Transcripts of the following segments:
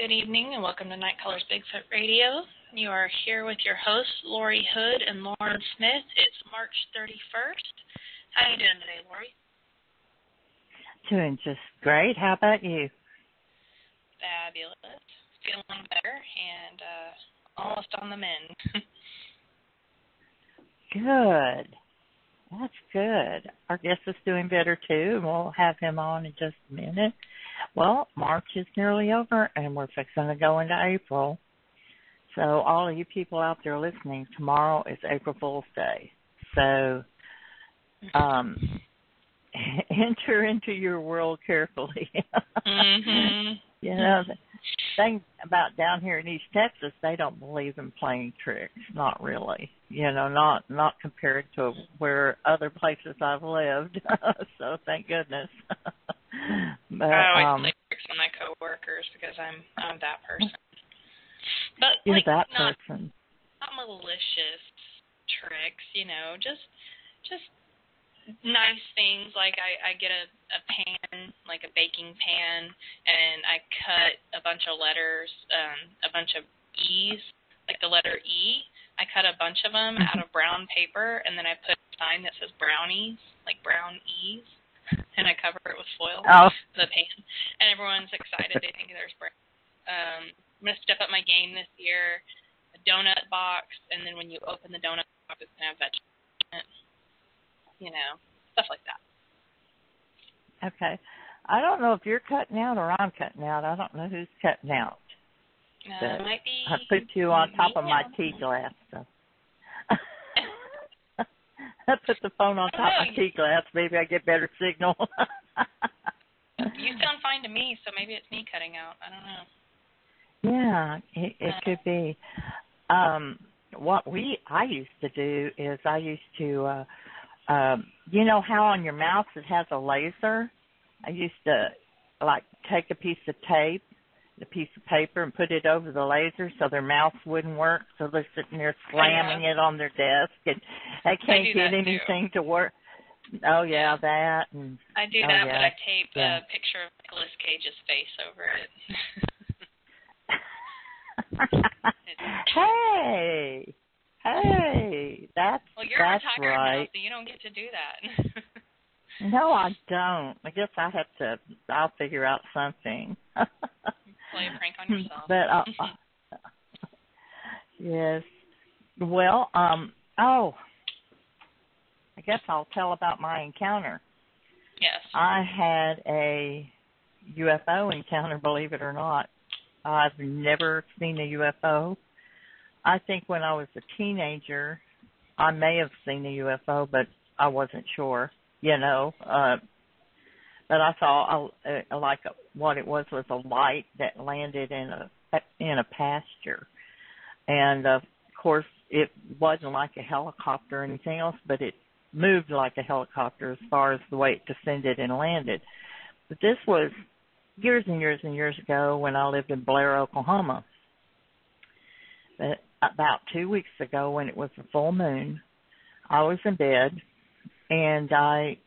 Good evening and welcome to Night Callers Bigfoot Radio. You are here with your hosts, Lori Hood and Lauren Smith. It's March 31st. How are you doing today, Lori? Doing just great. How about you? Fabulous. Feeling better and almost on the mend. Good. That's good. Our guest is doing better, too, and we'll have him on in just a minute. Well, March is nearly over, and we're fixing to go into April. So all of you people out there listening, tomorrow is April Fool's Day. So enter into your world carefully. You know, the thing about down here in East Texas, they don't believe in playing tricks. Not really. You know, not compared to where other places I've lived. So thank goodness. But, I always play tricks with my coworkers because I'm that person. But you're like that not person. malicious tricks, you know, just nice things. Like I get a pan, like a baking pan, and I cut a bunch of letters, a bunch of E's, like the letter E. I cut a bunch of them out of brown paper, and then I put a sign that says brownies, like brown E's, and I cover it with foil, the pan. And everyone's excited. They think there's brown. I'm going to step up my game this year, a donut box, and then when you open the donut box, it's going to have vegetables in it. You know, stuff like that. Okay. I don't know if you're cutting out or I'm cutting out. I don't know who's cutting out. It might be. I put you on top of my tea glass. So. I put the phone on top of my tea glass. Maybe I get better signal. You sound fine to me, so maybe it's me cutting out. I don't know. Yeah, it could be. What I used to do is I used to, you know how on your mouse it has a laser? I used to, like, take a piece of tape, a piece of paper, and put it over the laser so their mouse wouldn't work, so they're sitting there slamming it on their desk, and they can't get anything to work. Oh, yeah, that. And, I do that, but I tape a picture of Nicolas Cage's face over it. Hey, that's well, you're that's retired right. now, so you don't get to do that. No, I don't. I guess I'll figure out something. Play a prank on yourself. But, yes. Well, I guess I'll tell about my encounter. Yes. I had a UFO encounter, believe it or not. I've never seen a UFO. I think when I was a teenager, I may have seen a UFO, but I wasn't sure, you know. But I saw, what it was a light that landed in a pasture. And, of course, it wasn't like a helicopter or anything else, but it moved like a helicopter as far as the way it descended and landed. But this was years and years and years ago when I lived in Blair, Oklahoma. But about 2 weeks ago when it was a full moon, I was in bed, and I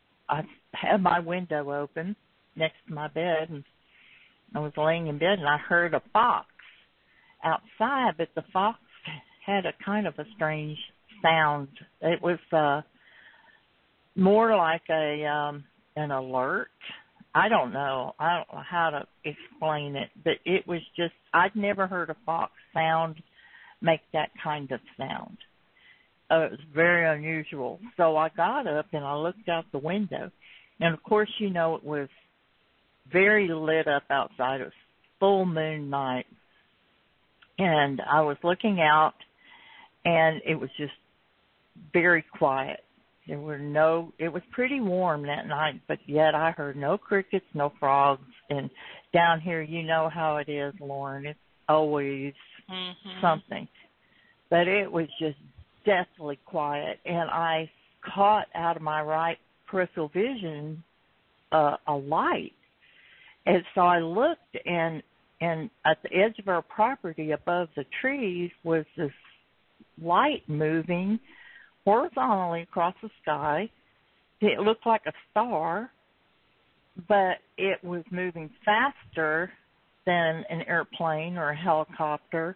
had my window open next to my bed, and I was laying in bed, and I heard a fox outside, but the fox had a kind of a strange sound. It was more like an alert. I don't know how to explain it, but it was just, I'd never heard a fox make that kind of sound. It was very unusual. So I got up and I looked out the window. And, of course, you know, it was very lit up outside. It was full moon night. And I was looking out, and it was just very quiet. It was pretty warm that night, but yet I heard no crickets, no frogs. And down here, you know how it is, Lauren. It's always something. But it was just deathly quiet. And I caught out of my right peripheral vision a light. And so I looked, and at the edge of our property above the trees was this light moving horizontally across the sky. It looked like a star, but it was moving faster than an airplane or a helicopter,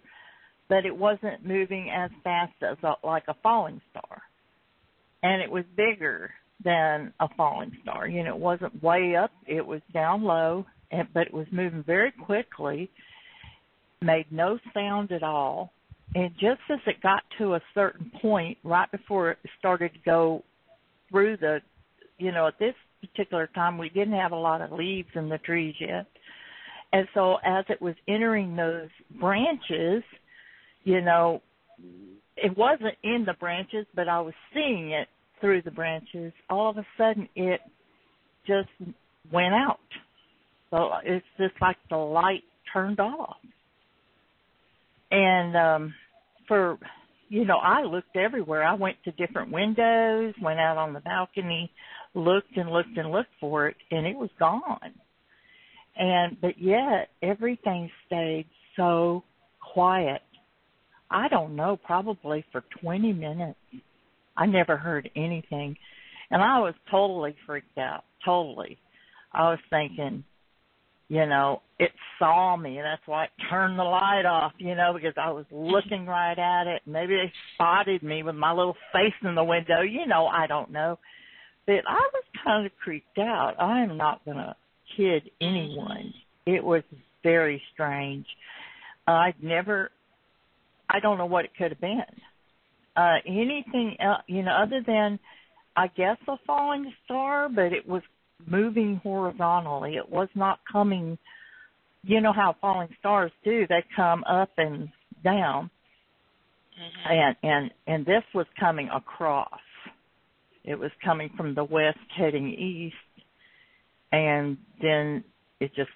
but it wasn't moving as fast as like a falling star. And it was bigger than a falling star. You know, it wasn't way up. It was down low, but it was moving very quickly, made no sound at all. And just as it got to a certain point, right before it started to go through the, you know, at this particular time, we didn't have a lot of leaves in the trees yet. And so as it was entering those branches, you know, it wasn't in the branches, but I was seeing it through the branches. All of a sudden, it just went out. So it's just like the light turned off. And you know, I looked everywhere. I went to different windows, went out on the balcony, looked and looked and looked for it, and it was gone. But yet, everything stayed so quiet. I don't know, probably for 20 minutes. I never heard anything. And I was totally freaked out, totally. I was thinking, you know, it saw me, and that's why it turned the light off, you know, because I was looking right at it. Maybe they spotted me with my little face in the window, you know, I don't know. But I was kind of creeped out. I am not going to kid anyone. It was very strange. I don't know what it could have been. Anything else, you know, other than, I guess, a falling star, but it was moving horizontally. It was not coming, you know how falling stars do. They come up and down. And this was coming across. It was coming from the west heading east, and then it just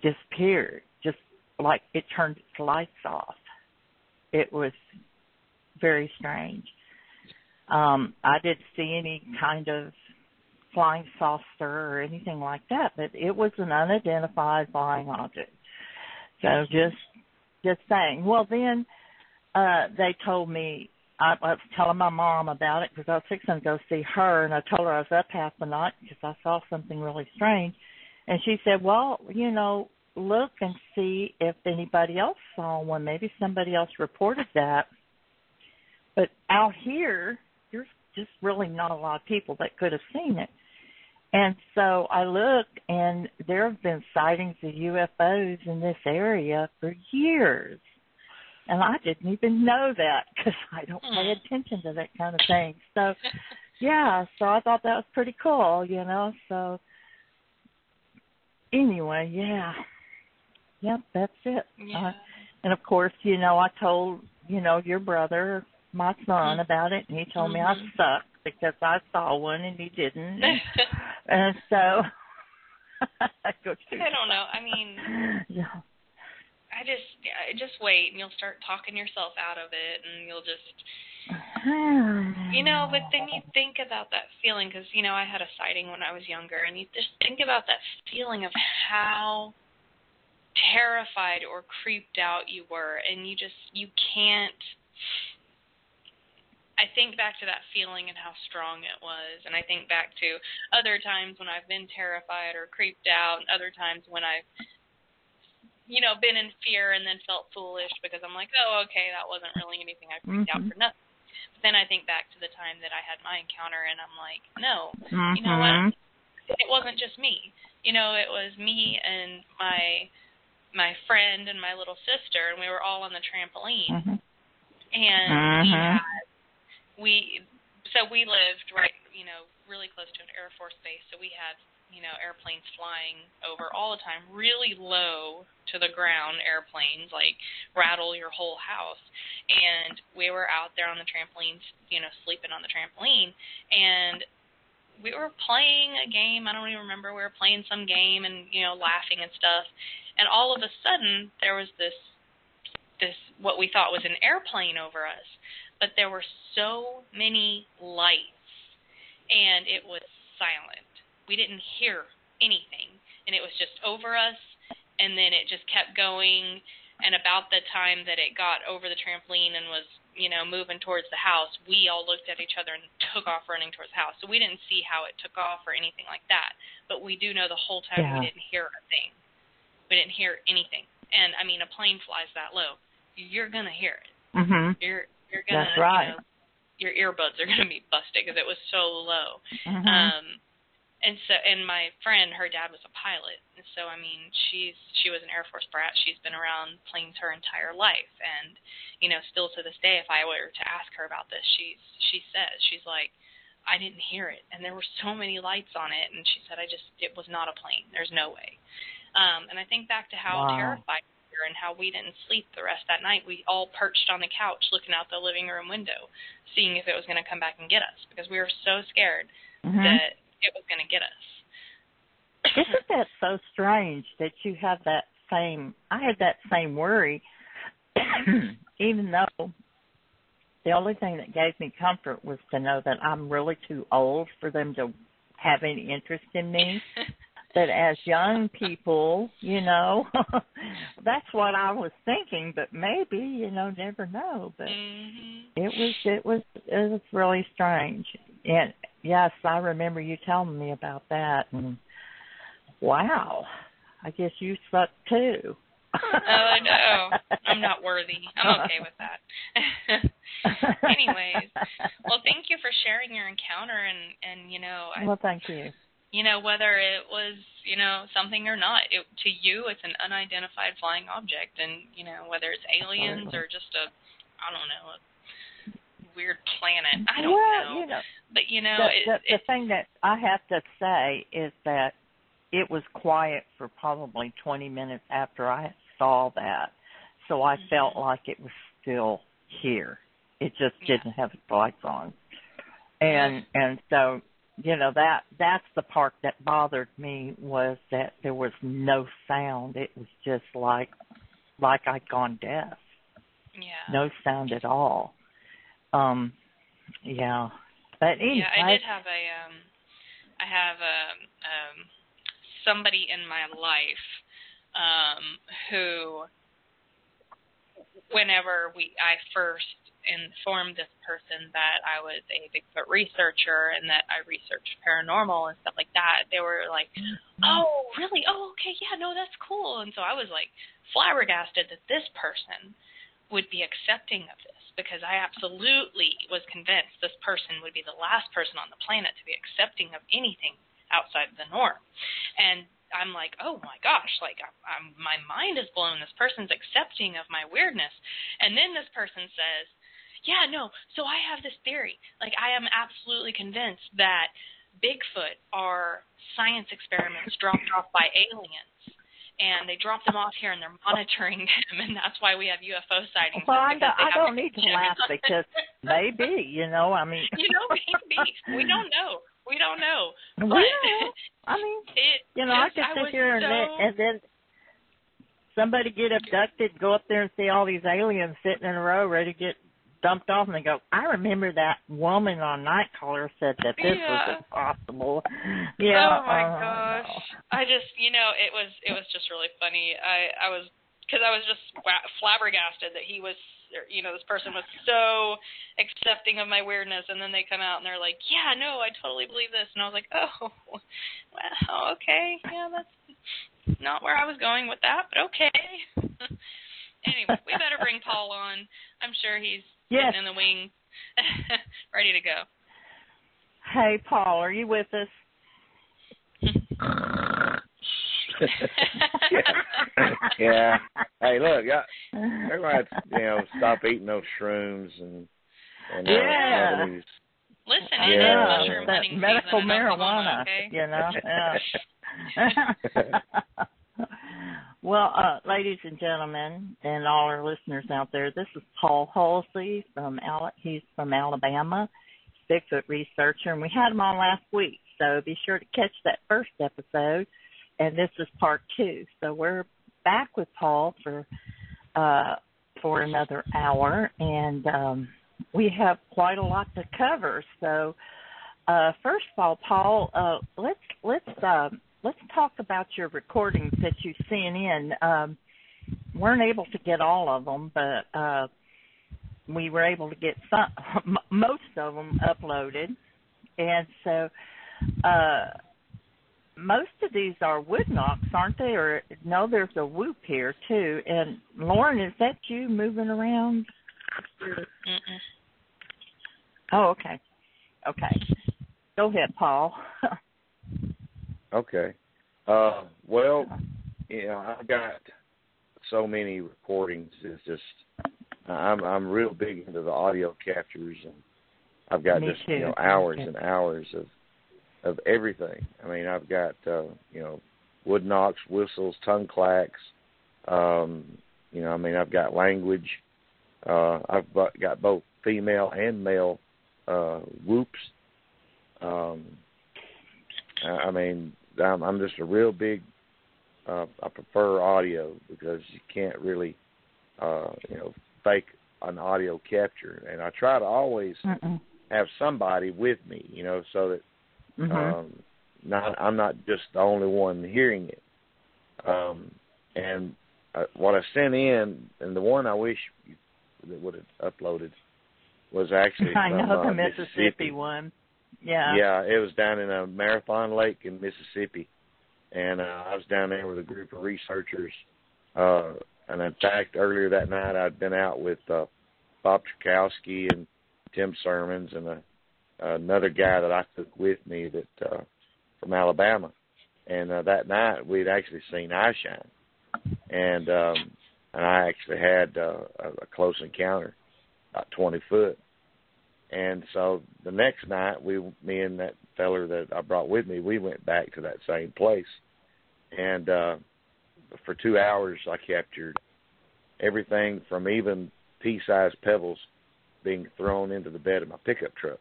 disappeared, just like it turned its lights off. It was very strange. I didn't see any kind of flying saucer or anything like that, but it was an unidentified flying object. So just saying. Well, then they told me, I was telling my mom about it because I was fixing to go see her, and I told her I was up half the night because I saw something really strange. And she said, well, you know, look and see if anybody else saw one. Maybe somebody else reported that. But out here, there's just really not a lot of people that could have seen it. And so I looked, and there have been sightings of UFOs in this area for years. And I didn't even know that because I don't pay attention to that kind of thing. So, yeah, so I thought that was pretty cool, you know. So, anyway, yeah. Yep, that's it. Yeah. And, of course, you know, I told, you know, your brother, my son, about it, and he told me I sucked because I saw one and he didn't. And so, I don't know. I mean, yeah. I just wait, and you'll start talking yourself out of it, and you'll just, you know, but then you think about that feeling, because, you know, I had a sighting when I was younger, and you just think about that feeling of how terrified or creeped out you were, and you can't. I think back to that feeling and how strong it was, and I think back to other times when I've been terrified or creeped out, and other times when I've, you know, been in fear and then felt foolish because I'm like, oh, okay, that wasn't really anything. I freaked out for nothing. But then I think back to the time that I had my encounter, and I'm like, no, you know what? It wasn't just me. You know, it was me and my friend and my little sister, and we were all on the trampoline. And we lived right, you know, really close to an Air Force base, so we had, you know, airplanes flying over all the time, really low to the ground airplanes, like rattle your whole house. And we were out there on the trampolines, you know, sleeping on the trampoline, and we were playing a game. I don't even remember. We were playing some game and, you know, laughing and stuff. And all of a sudden, there was this what we thought was an airplane over us. But there were so many lights, and it was silent. We didn't hear anything, and it was just over us, and then it just kept going. And about the time that it got over the trampoline and was, you know, moving towards the house, we all looked at each other and took off running towards the house. So we didn't see how it took off or anything like that, but we do know the whole time we didn't hear a thing. We didn't hear anything. And, I mean, a plane flies that low. You're going to hear it. Mhm. You're going to, That's right. Your earbuds are going to be busted because it was so low. Mhm. And my friend, her dad was a pilot, and so I mean, she was an Air Force brat. She's been around planes her entire life, and still to this day, if I were to ask her about this, she says she's like, I didn't hear it, and there were so many lights on it, and she said it was not a plane. There's no way. And I think back to how terrified we were and how we didn't sleep the rest that night. We all perched on the couch looking out the living room window, seeing if it was going to come back and get us, because we were so scared that it was going to get us. Isn't that so strange that you have that same, I had that same worry, even though the only thing that gave me comfort was to know that I'm really too old for them to have any interest in me. But as young people, that's what I was thinking, but maybe, never know. But it was really strange. And yes, I remember you telling me about that. And wow, I guess you suck too. Oh, no, I'm not worthy. I'm okay with that. Anyways, well, thank you for sharing your encounter, and well, thank you. Whether it was, something or not, to you, it's an unidentified flying object, and, whether it's aliens or just a weird planet, I don't know. But, the thing that I have to say is that it was quiet for probably 20 minutes after I saw that, so I felt like it was still here. It just didn't have its lights on, and so that's the part that bothered me, was that there was no sound. It was just like I'd gone deaf. Yeah. No sound at all. Yeah. But anyway, yeah, I did have somebody in my life who, whenever I first informed this person that I was a Bigfoot researcher and that I researched paranormal and stuff like that, they were like, oh, really? Oh, okay, yeah, no, that's cool. And so I was like flabbergasted that this person would be accepting of this, because I absolutely was convinced this person would be the last person on the planet to be accepting of anything outside of the norm. And I'm like, oh my gosh, like my mind is blown. This person's accepting of my weirdness. And then this person says, yeah, no, so I have this theory. Like, I am absolutely convinced that Bigfoot are science experiments dropped off by aliens. And they dropped them off here, and they're monitoring them, and that's why we have UFO sightings. Well, I don't need to laugh, because maybe, I mean. Maybe. We don't know. But, I mean, I could sit here and then somebody get abducted, go up there and see all these aliens sitting in a row ready to get dumped off, and they go, I remember that woman on Nite Caller said that this was impossible. Yeah. Oh my gosh. I just, it was just really funny. I was just flabbergasted that he was, this person was so accepting of my weirdness, and then they come out and they're like, yeah, no, I totally believe this. And I was like, oh, well, okay. Yeah, that's not where I was going with that, but okay. Anyway, we better bring Paul on. I'm sure he's sitting in the wing, ready to go. Hey, Paul, are you with us? Yeah. Hey, look, everybody, stop eating those shrooms and Listen, it is mushroom hunting medical season marijuana, okay? Yeah. Well, ladies and gentlemen, and all our listeners out there, this is Paul Hulsey he's from Alabama, Bigfoot researcher, and we had him on last week, so be sure to catch that first episode, and this is part 2. So we're back with Paul for another hour, and we have quite a lot to cover. So first of all, Paul, let's talk about your recordings that you sent in. Weren't able to get all of them, but we were able to get most of them uploaded. And so most of these are wood knocks, aren't they? Or no, there's a whoop here too. And Lauren, is that you moving around? Mm-mm. Oh, okay. Okay. Go ahead, Paul. Okay. Well, I've got so many recordings. It's just I'm real big into the audio captures, and I've got Me too. hours and hours of everything. I mean, I've got wood knocks, whistles, tongue clacks. I've got language. I've got both female and male whoops. I'm just a real big. I prefer audio because you can't really, fake an audio capture, and I try to always have somebody with me, so that I'm not just the only one hearing it. What I sent in, and the one I wish that would have uploaded was actually I from, know the Mississippi one. Yeah. Yeah, it was down in a Marathon Lake in Mississippi, and I was down there with a group of researchers. And in fact, earlier that night, I'd been out with Bob Trukowski and Tim Sermons and another guy that I took with me that from Alabama. And that night, we'd actually seen eye shine, and I actually had a close encounter, about 20 foot. And so the next night, me and that feller that I brought with me, we went back to that same place. And for 2 hours, I captured everything from even pea-sized pebbles being thrown into the bed of my pickup truck.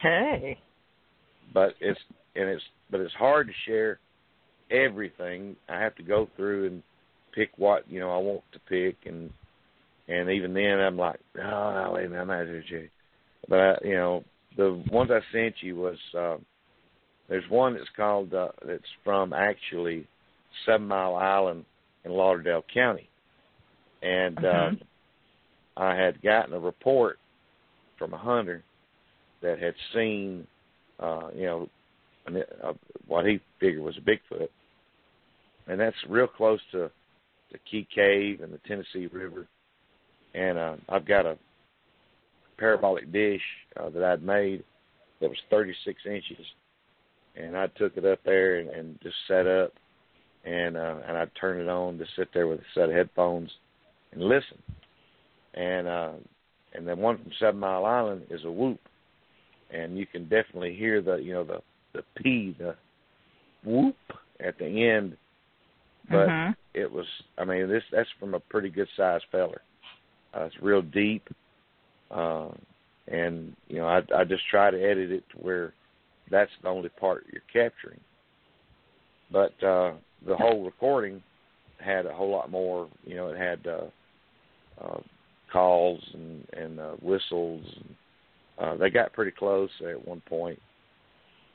Hey. But it's hard to share everything. I have to go through and pick what I want to pick, and even then I'm like, no, wait a minute, I'm not sure. But the ones I sent you was there's one that's called that's from actually 7 Mile Island in Lauderdale County, and I had gotten a report from a hunter that had seen what he figured was a Bigfoot, and that's real close to the Key Cave and the Tennessee River. And I've got a parabolic dish that I'd made that was 36 inches, and I took it up there and just set up, and I'd turn it on to sit there with a set of headphones and listen. And the one from 7 Mile Island is a whoop, and you can definitely hear the P, the whoop at the end. But it was, that's from a pretty good sized feller. It's real deep, and I just try to edit it to where that's the only part you're capturing. But the whole recording had a whole lot more. It had calls and whistles. And, they got pretty close at one point,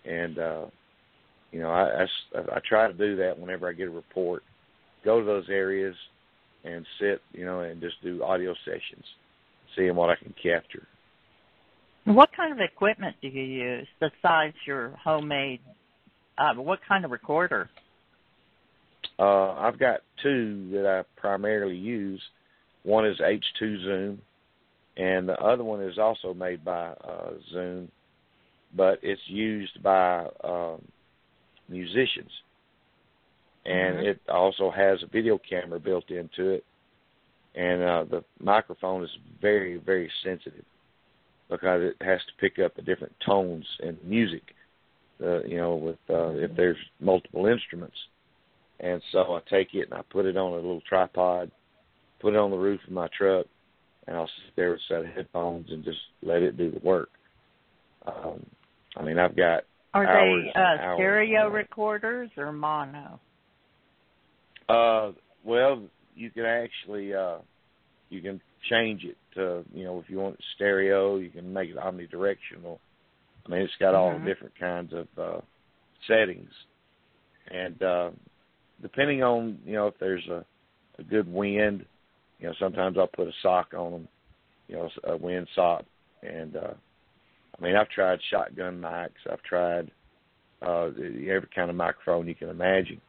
and I try to do that whenever I get a report. Go to those areas and sit, and just do audio sessions, seeing what I can capture. What kind of equipment do you use besides your homemade? What kind of recorder? I've got two that I primarily use. One is H2 Zoom, and the other one is also made by Zoom, but it's used by musicians. And it also has a video camera built into it, and the microphone is very, very sensitive because it has to pick up the different tones in music, if there's multiple instruments. And so I take it and I put it on a little tripod, put it on the roof of my truck, and I'll sit there with a set of headphones and just let it do the work. I've got Are hours they and hours stereo recorders or mono? Well, you can actually you can change it to, if you want it stereo, you can make it omnidirectional. It's got all different kinds of settings, and depending on if there's a good wind, sometimes I'll put a sock on them, a wind sock, and I've tried shotgun mics, I've tried every kind of microphone you can imagine.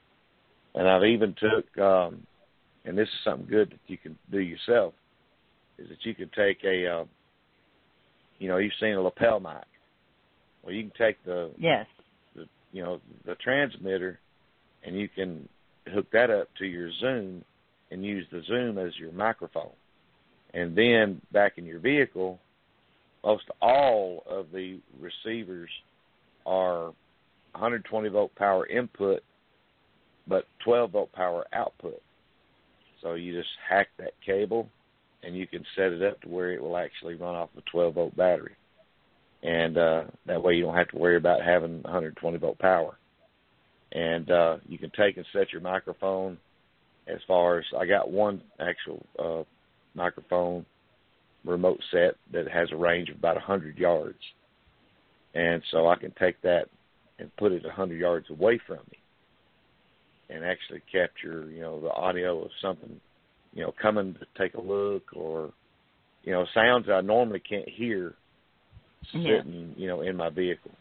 And I've even took, and this is something good that you can do yourself, is that you can take a, you've seen a lapel mic. Well, you can take the transmitter, and you can hook that up to your Zoom and use the Zoom as your microphone. And then back in your vehicle, most all of the receivers are 120-volt power input, but 12-volt power output. So you just hack that cable, and you can set it up to where it will actually run off a 12-volt battery. And that way you don't have to worry about having 120-volt power. And you can take and set your microphone as far as, I got one actual microphone remote set that has a range of about 100 yards. And so I can take that and put it 100 yards away from me and actually capture, the audio of something, coming to take a look, or, sounds I normally can't hear sitting, in my vehicle.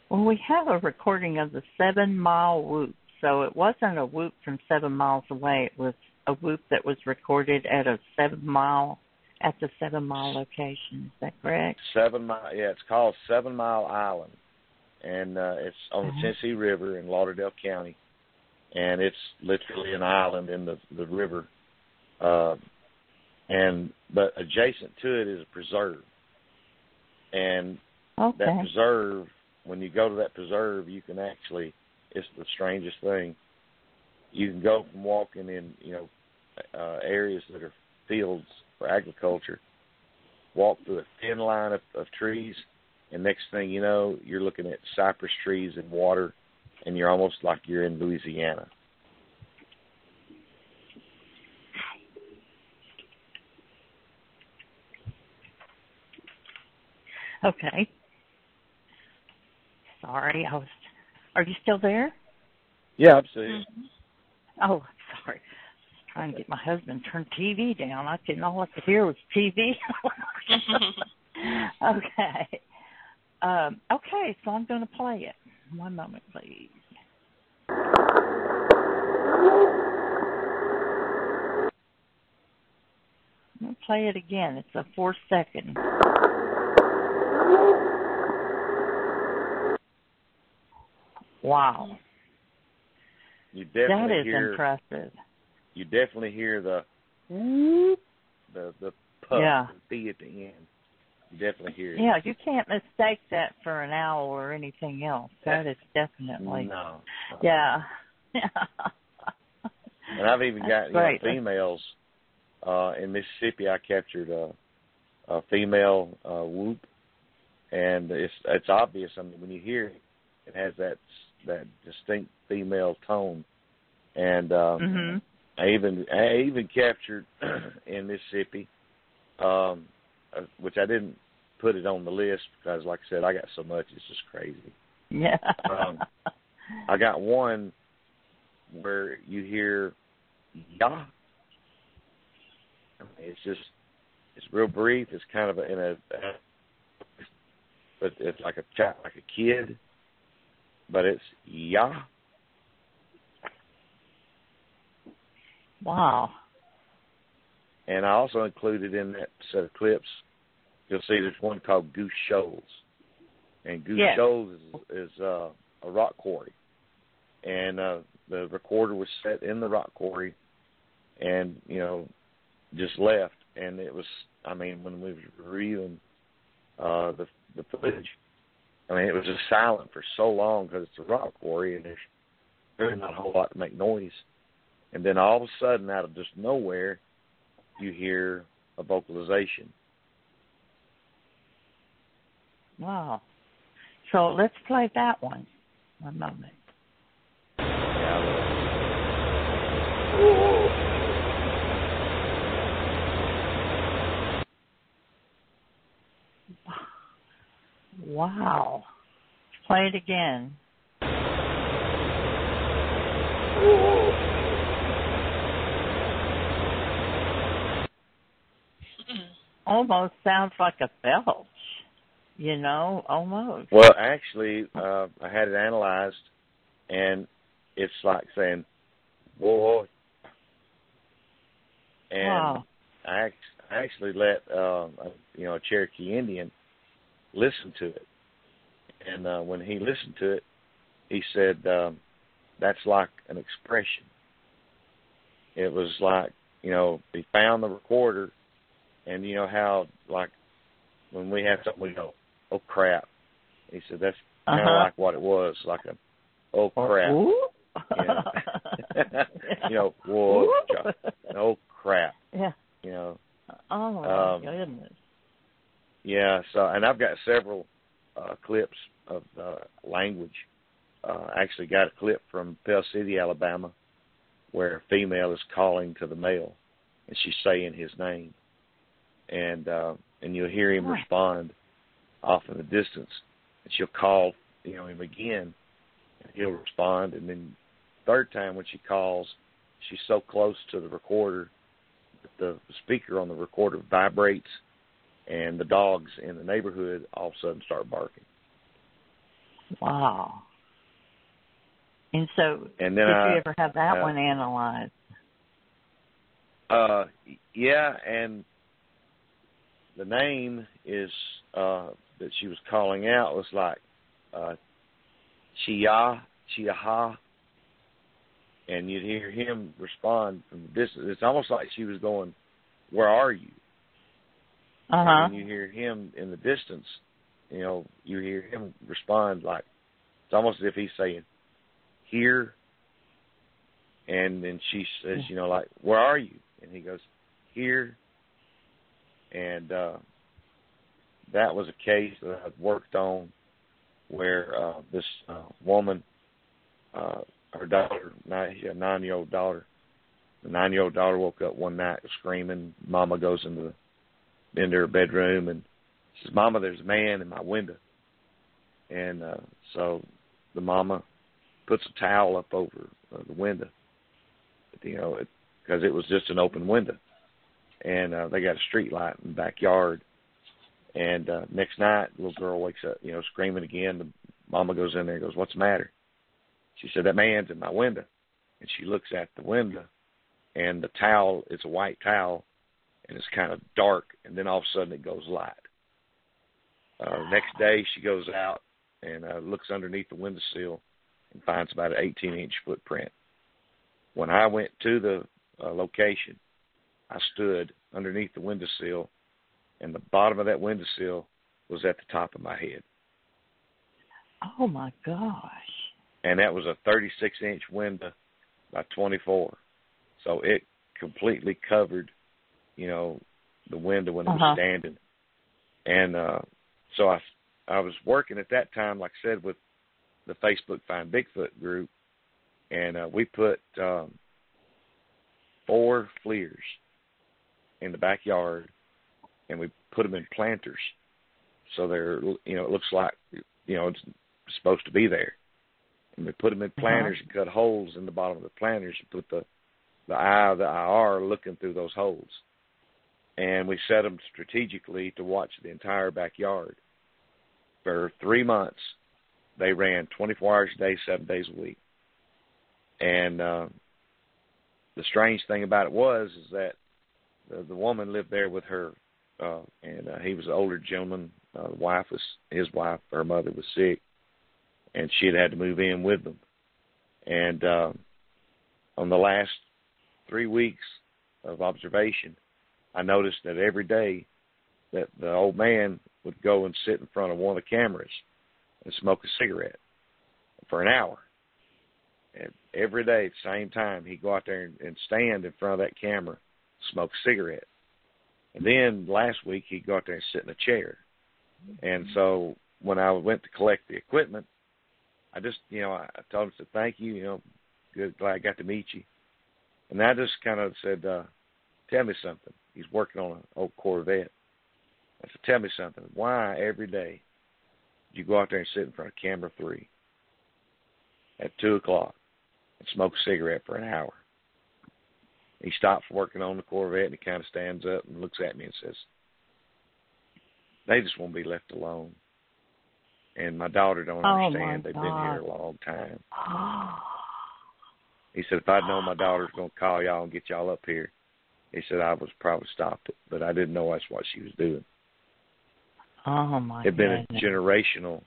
Well, we have a recording of the 7-mile whoop. So it wasn't a whoop from 7 miles away. It was a whoop that was recorded at the 7-mile location. Is that correct? 7 Mile, yeah. It's called 7 Mile Island, and it's on the Tennessee River in Lauderdale County, and it's literally an island in the river. But adjacent to it is a preserve, and that preserve, when you go to that preserve, you can actually, it's the strangest thing. You can go from walking in, areas that are fields for agriculture, walk through a thin line of trees, and next thing you know, you're looking at cypress trees and water, and you're almost like you're in Louisiana. Okay. Sorry, are you still there? Yeah, I'm still here. Mm-hmm. Oh, sorry. Trying to get my husband to turn TV down. All I could hear was TV. Okay. Okay, so I'm going to play it. One moment, please. I'm going to play it again. It's a 4-second. Wow. You definitely that is impressive. You definitely hear the whoop, the puff, the B at the end. You definitely hear it. Yeah, you can't mistake that for an owl or anything else. That is definitely. No. Yeah. And I've even got females. In Mississippi, I captured a female whoop, and it's obvious. I mean, when you hear it, it has that distinct female tone. And I even captured in Mississippi, which I didn't put it on the list because, like I said, I got so much, it's just crazy. Yeah. I got one where you hear "yah." It's real brief. It's kind of but it's like a kid, but it's "yah." Wow. And I also included in that set of clips, you'll see there's one called Goose Shoals. And Goose Shoals is a rock quarry. And the recorder was set in the rock quarry and, just left. And it was, when we were reviewing the footage, it was just silent for so long because it's a rock quarry and there's really not a whole lot to make noise. And then all of a sudden, out of just nowhere, you hear a vocalization. Wow. So let's play that one. One moment. Wow. Let's play it again. Almost sounds like a belch. almost. Well, actually, I had it analyzed, and it's like saying, "Whoa." And Wow. I actually let a Cherokee Indian listen to it, and when he listened to it, he said that's like an expression. It was like, he found the recorder, and you know how like when we have something we go, "Oh crap." He said that's kind of like what it was, like a "oh crap." Whoa, oh crap. Yeah. Oh my goodness. Yeah. So, and I've got several clips of language. I actually got a clip from Pell City, Alabama, where a female is calling to the male, and she's saying his name, and you'll hear him respond off in the distance, and she'll call him again, and he'll respond, and then third time when she calls, she's so close to the recorder that the speaker on the recorder vibrates, and the dogs in the neighborhood all of a sudden start barking. Wow. And so, and then did you ever have that one analyzed? Yeah, and the name is that she was calling out was like Chiaha, and you'd hear him respond from the distance. It's almost like she was going, "Where are you?" And you hear him in the distance, you hear him respond like, it's almost as if he's saying, "Here." And then she says, like, "Where are you?" And he goes, "Here." And that was a case that I'd worked on where this woman, her daughter, she had a 9-year-old daughter. The 9-year-old daughter woke up one night screaming. Mama goes into her bedroom and says, "Mama, there's a man in my window." And so the mama puts a towel up over the window, because it was just an open window. And they got a street light in the backyard. And next night, the little girl wakes up, screaming again. The mama goes in there and goes, "What's the matter?" She said, "That man's in my window." And she looks at the window, and the towel is a white towel, and it's kind of dark, and then all of a sudden it goes light. Next day, she goes out and looks underneath the windowsill and finds about an 18-inch footprint. When I went to the location, I stood underneath the windowsill, and the bottom of that windowsill was at the top of my head. Oh, my gosh. And that was a 36-inch window by 24. So it completely covered, the window when it was standing. And so I was working at that time, like I said, with the Facebook Find Bigfoot group, and we put 4 FLIRs in the backyard, and we put them in planters. So they're, it looks like, it's supposed to be there. And we put them in planters and cut holes in the bottom of the planters and put the eye of the IR looking through those holes. And we set them strategically to watch the entire backyard. For 3 months, they ran 24 hours a day, 7 days a week. And the strange thing about it was that the woman lived there with her, and he was an older gentleman. His wife, her mother was sick, and she had to move in with them. And on the last 3 weeks of observation, I noticed that every day that the old man would go and sit in front of one of the cameras and smoke a cigarette for an hour. And every day at the same time, he'd go out there and stand in front of that camera, smoke a cigarette. And then last week, he'd go out there and sit in a chair. And so when I went to collect the equipment, I just, I told him, said, "Thank you, good, glad I got to meet you." And I just kind of said, "Tell me something." He's working on an old Corvette. I said, "Tell me something. Why every day do you go out there and sit in front of camera 3 at 2 o'clock and smoke a cigarette for an hour?" He stops working on the Corvette, and he kind of stands up and looks at me and says, "They just want to be left alone." And my daughter don't understand. They've been here a long time. He said, if I'd known my daughter's going to call y'all and get y'all up here, he said, I was probably stopped it. But I didn't know that's what she was doing. Oh, my God. It'd been a generational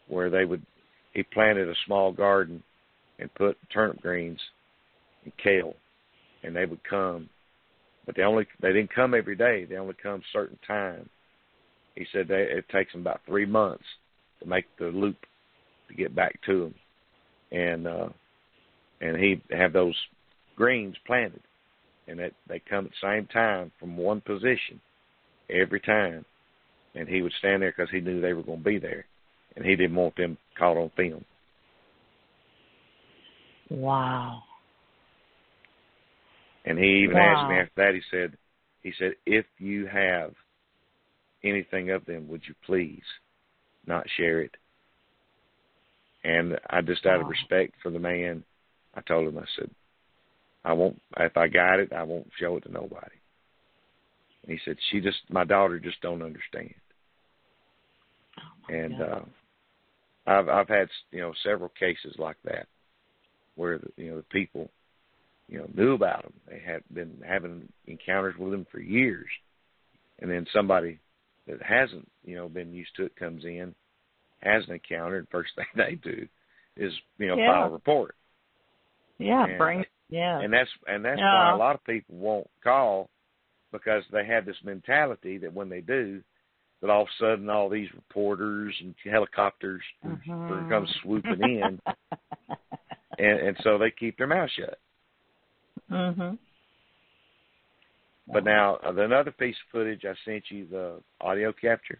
where he planted a small garden and put turnip greens and kale, and they would come. But they didn't come every day. They only come certain time. He said it takes them about 3 months to make the loop to get back to them. And he'd have those greens planted, and they come at the same time from one position every time. And he would stand there because he knew they were going to be there, and he didn't want them caught on film. Wow. And he even asked me after that, he said, if you have anything of them, would you please not share it? And I just, out of respect for the man, I told him, I said, I won't, if I got it, I won't show it to nobody. And he said, my daughter just don't understand. And I've had, several cases like that where, the people, knew about them. They had been having encounters with them for years. And then somebody that hasn't, been used to it comes in, hasn't encountered, first thing they do is, file a report. Yeah, and And that's why a lot of people won't call, because they have this mentality that when they do, that all of a sudden all these reporters and helicopters come swooping in, and so they keep their mouth shut. Mm-hmm. But now, another piece of footage I sent you, the audio capture,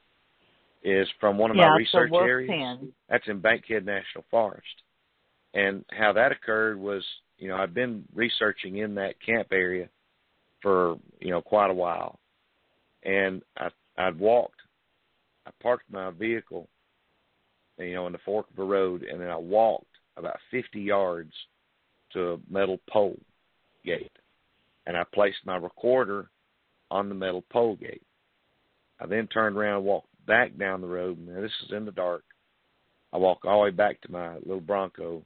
is from one of my research areas. That's in Bankhead National Forest. And how that occurred was, I've been researching in that camp area for, quite a while. And I parked my vehicle, in the fork of a road, and then I walked about 50 yards to a metal pole gate. And I placed my recorder on the metal pole gate. I then turned around and walked back down the road. Now, this is in the dark. I walk all the way back to my little Bronco,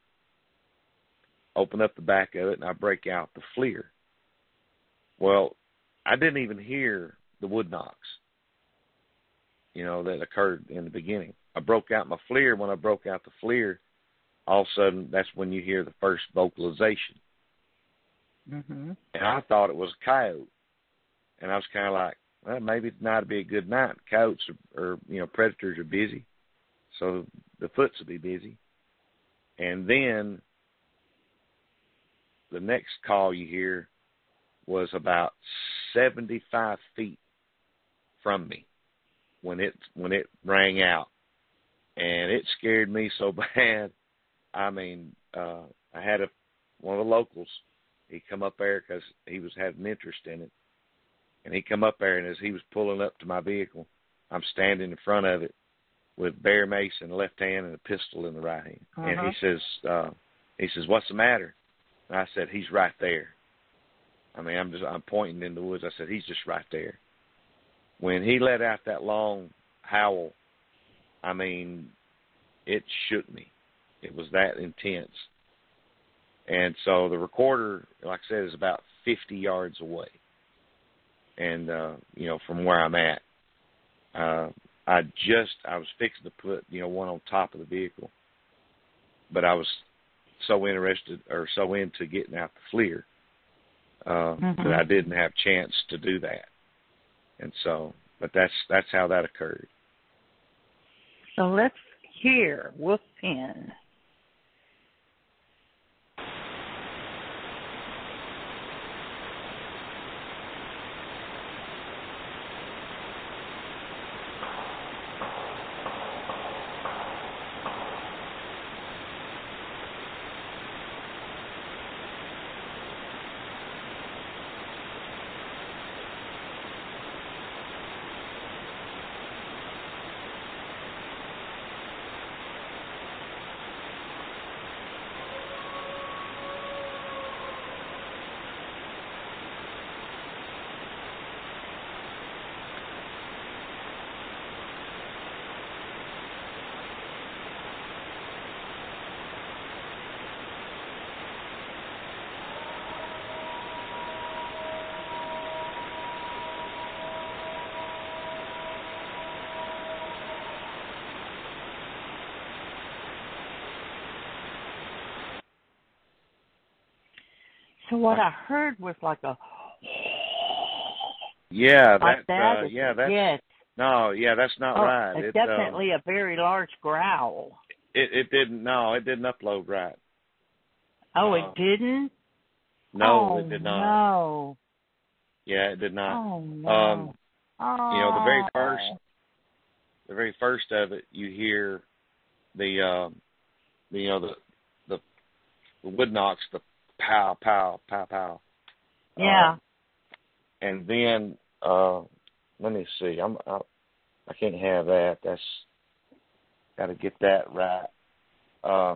open up the back of it, and I break out the FLIR. Well, I didn't even hear the wood knocks, that occurred in the beginning. I broke out my FLIR. When I broke out the FLIR, all of a sudden, that's when you hear the first vocalization. Mm-hmm. And I thought it was a coyote. And I was kind of like, well, maybe tonight would be a good night. Coyotes are predators are busy, so the foots will be busy. And then the next call you hear was about 75 feet from me when it rang out. And it scared me so bad. I mean, I had one of the locals. He come up there because he was having interest in it. And he come up there, and as he was pulling up to my vehicle, I'm standing in front of it with bear mace in the left hand and a pistol in the right hand. And he says, what's the matter? And I said, he's right there. I mean, I'm pointing in the woods. I said, he's just right there. When he let out that long howl, I mean, it shook me. It was that intense. And so the recorder, like I said, is about 50 yards away. And, from where I'm at, I was fixing to put, one on top of the vehicle. But I was so into getting out the FLIR that I didn't have a chance to do that. And so, but that's how that occurred. So let's hear Wolfpen. So what I heard was like a. Yeah, like that's yes. No, yeah, that's not right. It's definitely a very large growl. It didn't upload right. Oh, it didn't? No, it did not. No. Yeah, it did not. Oh no. You know, the very first of it, you hear the wood knocks, the pow, pow, pow, pow. Yeah. And then let me see. I can't have that. That's got to get that right. I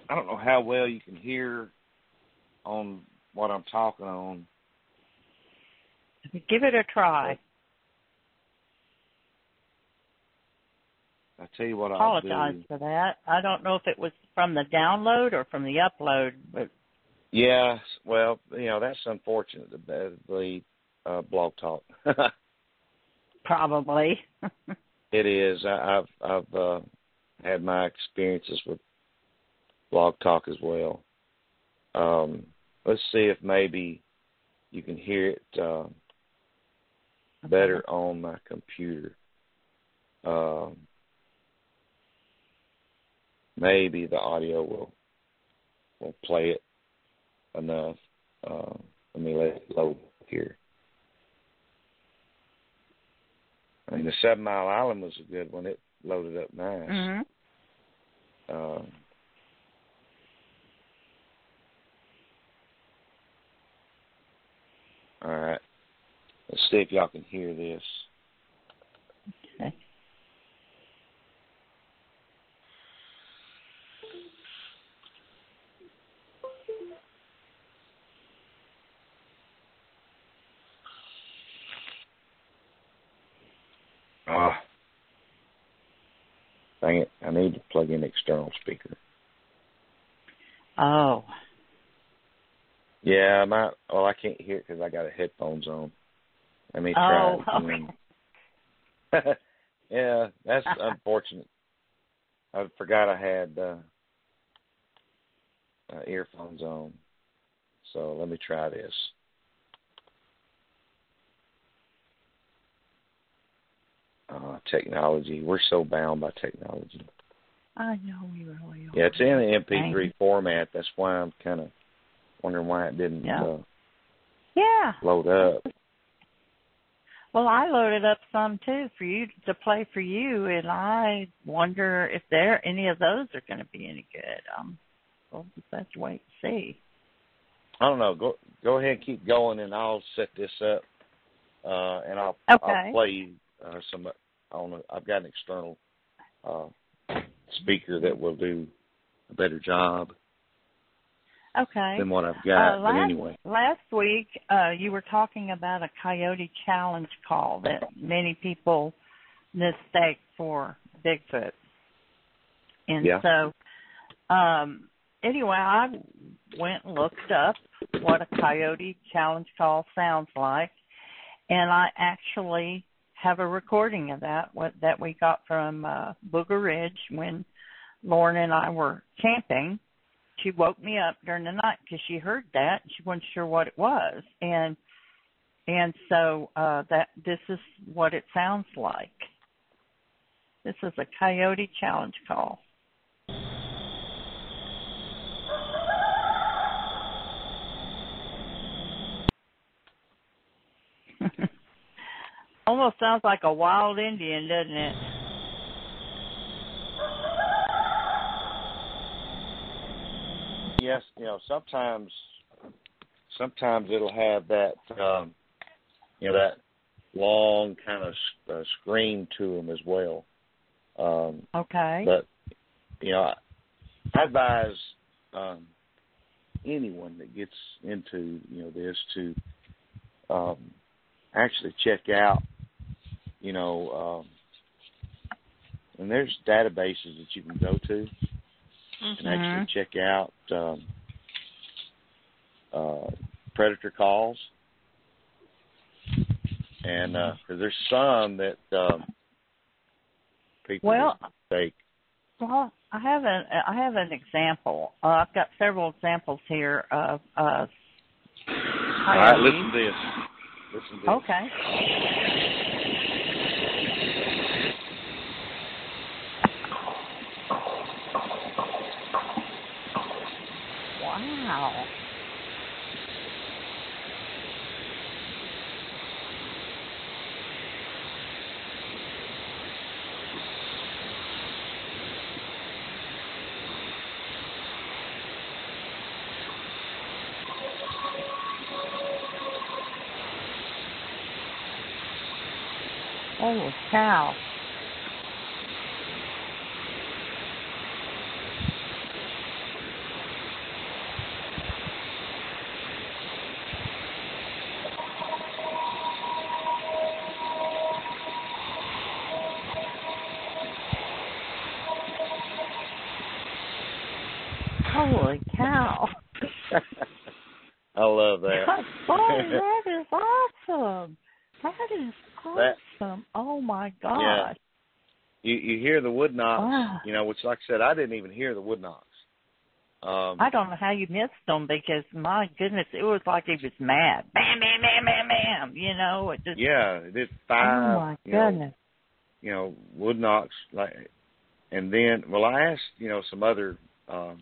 don't know how well you can hear on what I'm talking on. Give it a try. I tell you what, I'll do. Apologize for that. I don't know if it was from the download or from the upload, but yeah, well, you know, that's unfortunate. The Blog Talk. Probably. It is. I've had my experiences with Blog Talk as well. Let's see if maybe you can hear it better on my computer. Maybe the audio will play it enough. Let me let it load here. I mean, the 7 Mile Island was a good one. It loaded up nice. Mm-hmm. All right. Let's see if y'all can hear this. Okay. Dang it. I need to plug in external speaker. Oh. Yeah, I can't hear it because I got a headphones on. Let me try it again. Okay. Yeah, that's unfortunate. I forgot I had earphones on. So let me try this. Technology. We're so bound by technology. I know we really are. Yeah, it's in the MP3 format. That's why I'm kind of wondering why it didn't load up. Well, I loaded up some, too, for you to play for you, and I wonder if any of those are going to be any good. We'll just have to wait and see. I don't know. Go ahead and keep going, and I'll set this up, and I'll play some. I've got an external speaker that will do a better job than what I've got. But anyway, last week you were talking about a coyote challenge call that many people mistake for Bigfoot, and so anyway, I went and looked up what a coyote challenge call sounds like, and I actually have a recording of that we got from Booger Ridge when Lauren and I were camping. She woke me up during the night because she heard that. She wasn't sure what it was, and so this is what it sounds like. This is a coyote challenge call. Almost sounds like a wild Indian, doesn't it? Yes, sometimes it'll have that, that long kind of scream to them as well. Okay. But, I advise anyone that gets into, this to actually check out, and there's databases that you can go to and actually check out predator calls. And because there's some that people mistake. Well, I have an example. I've got several examples here of All right, listen to this. Listen to this. Okay. Wow. Holy cow. Holy cow. I love that. Buddy, that is awesome. That is awesome. Oh, my gosh. Yeah. You hear the wood knocks, Wow. you know, which, like I said, I didn't even hear the wood knocks. I don't know how you missed them because, my goodness, it was like he was mad. Bam, bam, bam, bam, bam. You know, it just. Yeah, it did 5. Oh, my goodness. You know, wood knocks. And then, well, I asked, you know, some other, I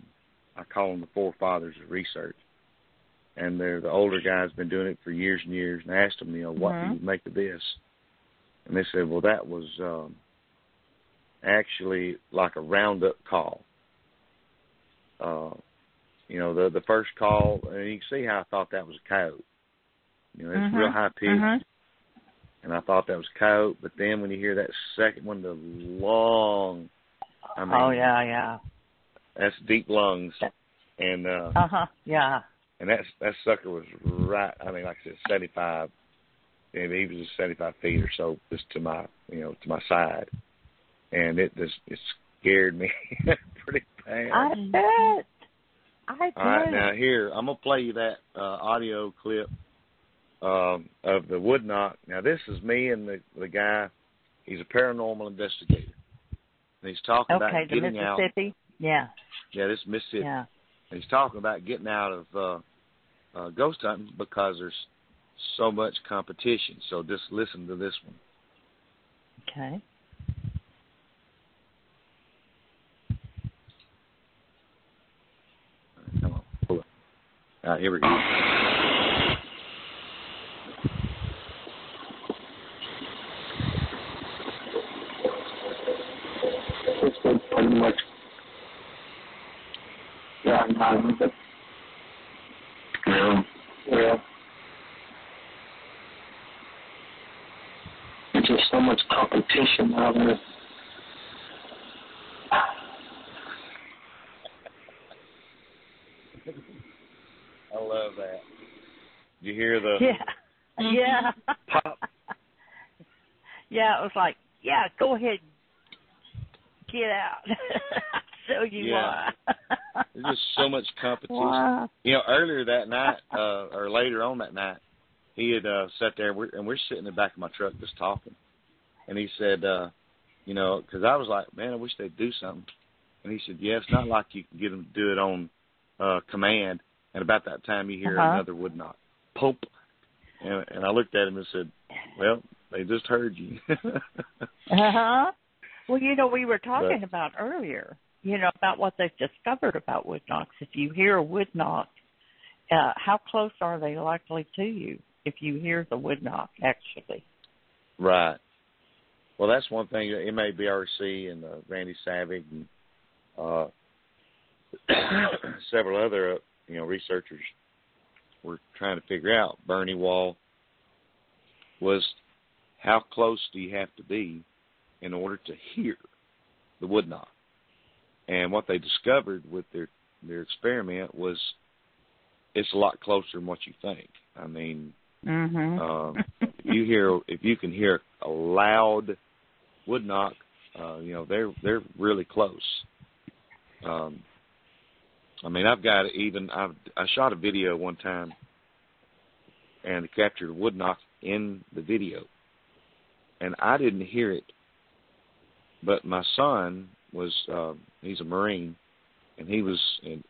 call them the forefathers of research. And they're the older guys, been doing it for years and years. And I asked them, you know, what do you make of this? And they said, well, that was actually like a roundup call. You know, the first call, and you can see how I thought that was a coyote. You know, it's real high pitched, and I thought that was a coyote. But then when you hear that second one, the long, I mean, oh yeah, that's deep lungs, and yeah, and that sucker was right. I mean, like I said, 75, and he was just 75 feet or so, just to my, you know, to my side, and it scared me pretty bad. I bet. I bet. All right, now here, I'm going to play you that audio clip of the wood knock. Now, this is me and the guy. He's a paranormal investigator. And he's talking about getting out. Okay, the Mississippi? Yeah. Yeah, this is Mississippi. Yeah. And he's talking about getting out of ghost hunting because there's so much competition. So just listen to this one. Okay. Come on, pull it. All right, here we go. It's been pretty much time, but yeah. There's just so much competition out there. I love that. You hear the yeah pop? Yeah, it was like, yeah, go ahead, get out. I'll show you why. There's just so much competition. Wow. You know, earlier that night, or later on that night, he had sat there, and we're sitting in the back of my truck just talking. And he said, you know, because I was like, man, I wish they'd do something. And he said, yeah, it's not like you can get them to do it on command. And about that time, you hear another wood knock. Pope. And I looked at him and said, well, they just heard you. Well, you know, we were talking about earlier, you know, about what they've discovered about wood knocks. If you hear a wood knock, how close are they likely to you if you hear the wood knock, actually? Right. Well, that's one thing that MABRC and Randy Savage and several other, you know, researchers were trying to figure out. Bernie Wall was, how close do you have to be in order to hear the wood knock? And what they discovered with their experiment was it's a lot closer than what you think. I mean, if you can hear a loud wood knock, you know, they're really close. I mean, I shot a video one time and captured a wood knock in the video, and I didn't hear it, but my son was he's a Marine, and he was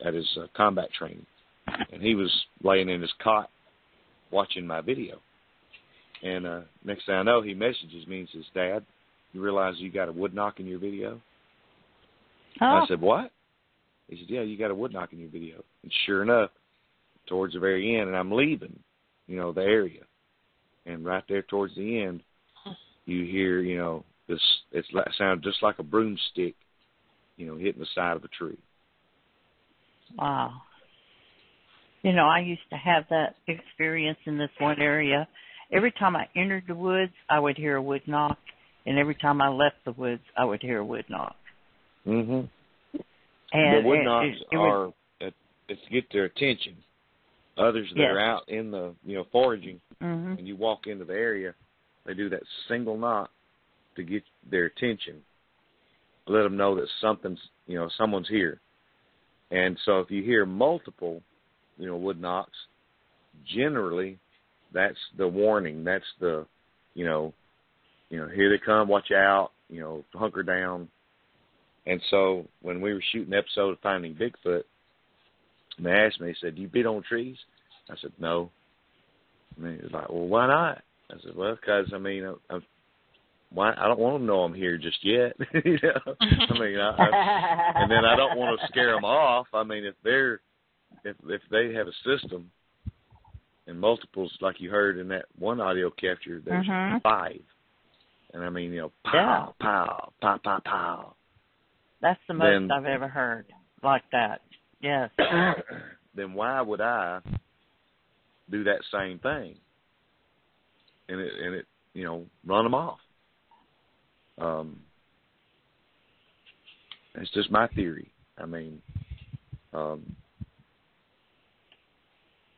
at his combat training, and he was laying in his cot watching my video. And next thing I know, he messages me and says, "Dad, you realize you got a wood knock in your video?" Oh. I said, "What?" He said, "Yeah, you got a wood knock in your video." And sure enough, towards the very end, and I'm leaving, the area, and right there towards the end, you hear, this. It sounded just like a broomstick, hitting the side of a tree. Wow. I used to have that experience in this one area. Every time I entered the woods, I would hear a wood knock, and every time I left the woods, I would hear a wood knock. Mm-hmm. And the wood knocks are to get their attention. Others that are out in the, foraging, and you walk into the area, they do that single knock to get their attention. Let them know that someone's here. And so if you hear multiple, wood knocks, generally that's the warning. That's the, here they come, watch out, hunker down. And so when we were shooting an episode of Finding Bigfoot, and they asked me, they said, "Do you beat on trees?" I said, "No." And he was like, "Well, why not?" I said, "Well, because, I don't want them to know I'm here just yet." And then I don't want to scare them off. If they have a system and multiples, like you heard in that one audio capture, there's 5. And pow, pow, pow, pow, pow. That's the most I've ever heard like that. Yes. Then why would I do that same thing and it run them off? It's just my theory.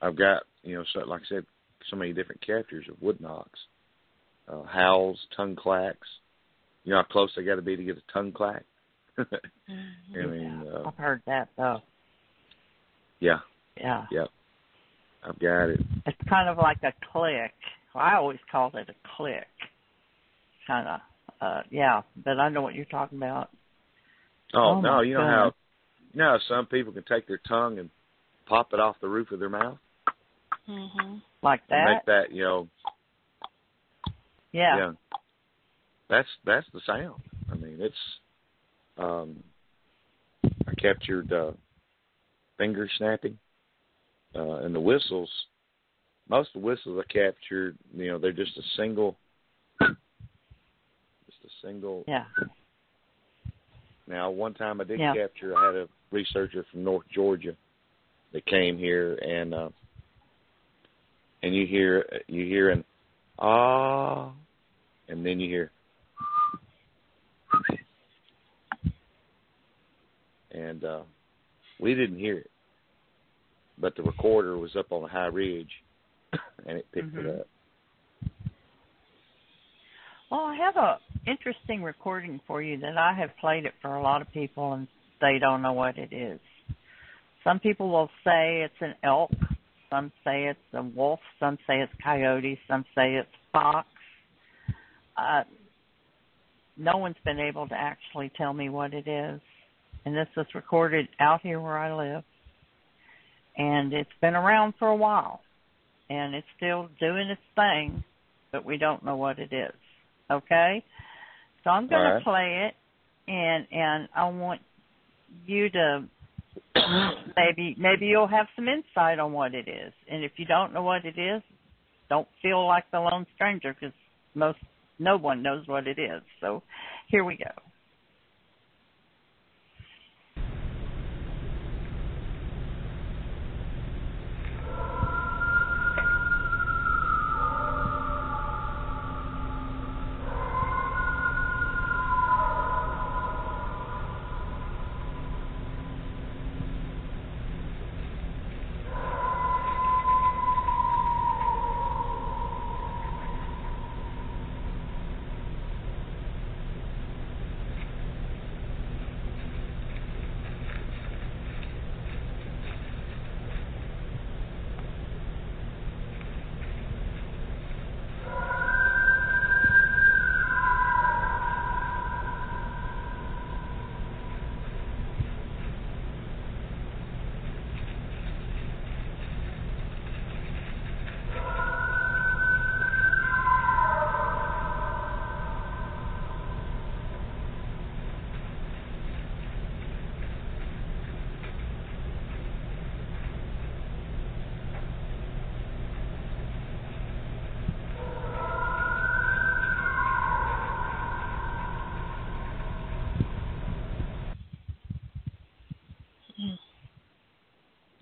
I've got like I said, so many different captures of wood knocks, howls, tongue clacks. You know how close I got to be to get a tongue clack. I've heard that though. Yeah. Yeah. Yep. I've got it. It's kind of like a click. Well, I always called it a click. Kind of. But I know what you're talking about. Oh no, you know how some people can take their tongue and pop it off the roof of their mouth? Like that? And make that, Yeah. That's the sound. It's I captured finger snapping, and the whistles. Most of the whistles I captured, they're just a single. Yeah. Now, one time I did capture. I had a researcher from North Georgia that came here, and you hear an ah, and then you hear. And we didn't hear it, but the recorder was up on a high ridge, and it picked it up. Well, I have a interesting recording for you that I have played it for a lot of people, and they don't know what it is. Some people will say it's an elk. Some say it's a wolf. Some say it's coyote. Some say it's fox. No one's been able to actually tell me what it is. And this was recorded out here where I live. And it's been around for a while. And it's still doing its thing, but we don't know what it is. Okay? So I'm going to play it, and I want you to maybe you'll have some insight on what it is. And if you don't know what it is, don't feel like the lone stranger, because no one knows what it is. So here we go.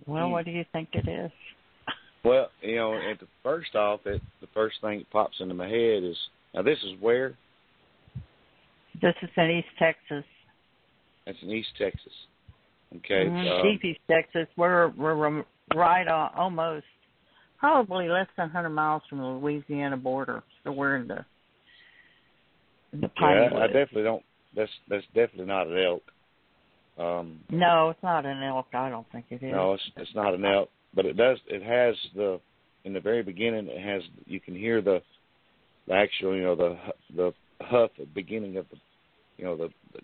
Well, what do you think it is? Well, first off, the first thing that pops into my head is, now this is where? This is in East Texas. That's in East Texas. Okay. Deep East Texas. We're right on, almost, probably less than 100 miles from the Louisiana border. So we're in the Piney Woods. I definitely don't. That's definitely not an elk. No, it's not an elk. I don't think it is. No, it's not an elk. But it does. It has in the very beginning. It has. You can hear the actual, the huff at the beginning of the,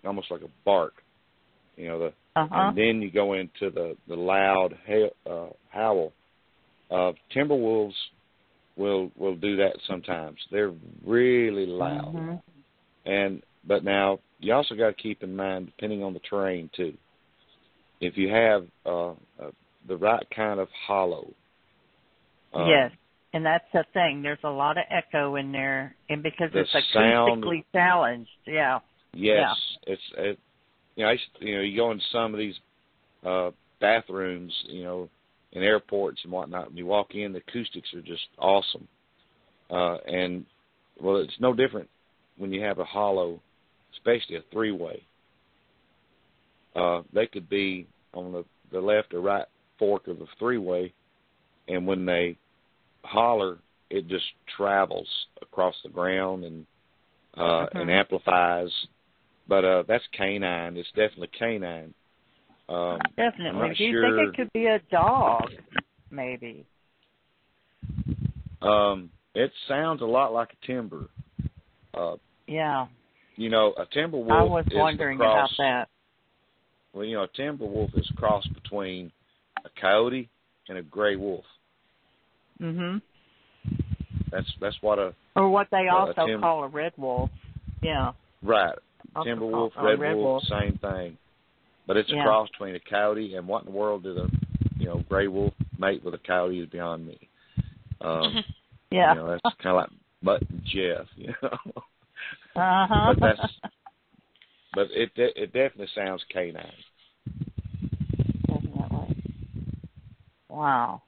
almost like a bark, and then you go into the loud howl. Timberwolves will do that sometimes. They're really loud, but now you also got to keep in mind, depending on the terrain too. If you have the right kind of hollow. Yes, and that's the thing. There's a lot of echo in there, and because it's acoustically challenged, yeah. Yes, yeah. You go into some of these bathrooms, in airports and whatnot. When you walk in, the acoustics are just awesome. And well, it's no different when you have a hollow, especially a three-way. They could be on the left or right fork of the three-way, and when they holler, it just travels across the ground and amplifies. But that's canine. It's definitely canine. Definitely. Do you think it could be a dog, maybe? It sounds a lot like a timber. Yeah. A timber wolf. I was wondering about that. Well, a timber wolf is a cross between a coyote and a gray wolf. That's what or what they also call a red wolf. Yeah. Right. Timber wolf, red wolf, same thing. But it's a cross between a coyote, and what in the world did a gray wolf mate with a coyote is beyond me. That's kind of like Mutt and Jeff, But it definitely sounds canine. Definitely. Wow.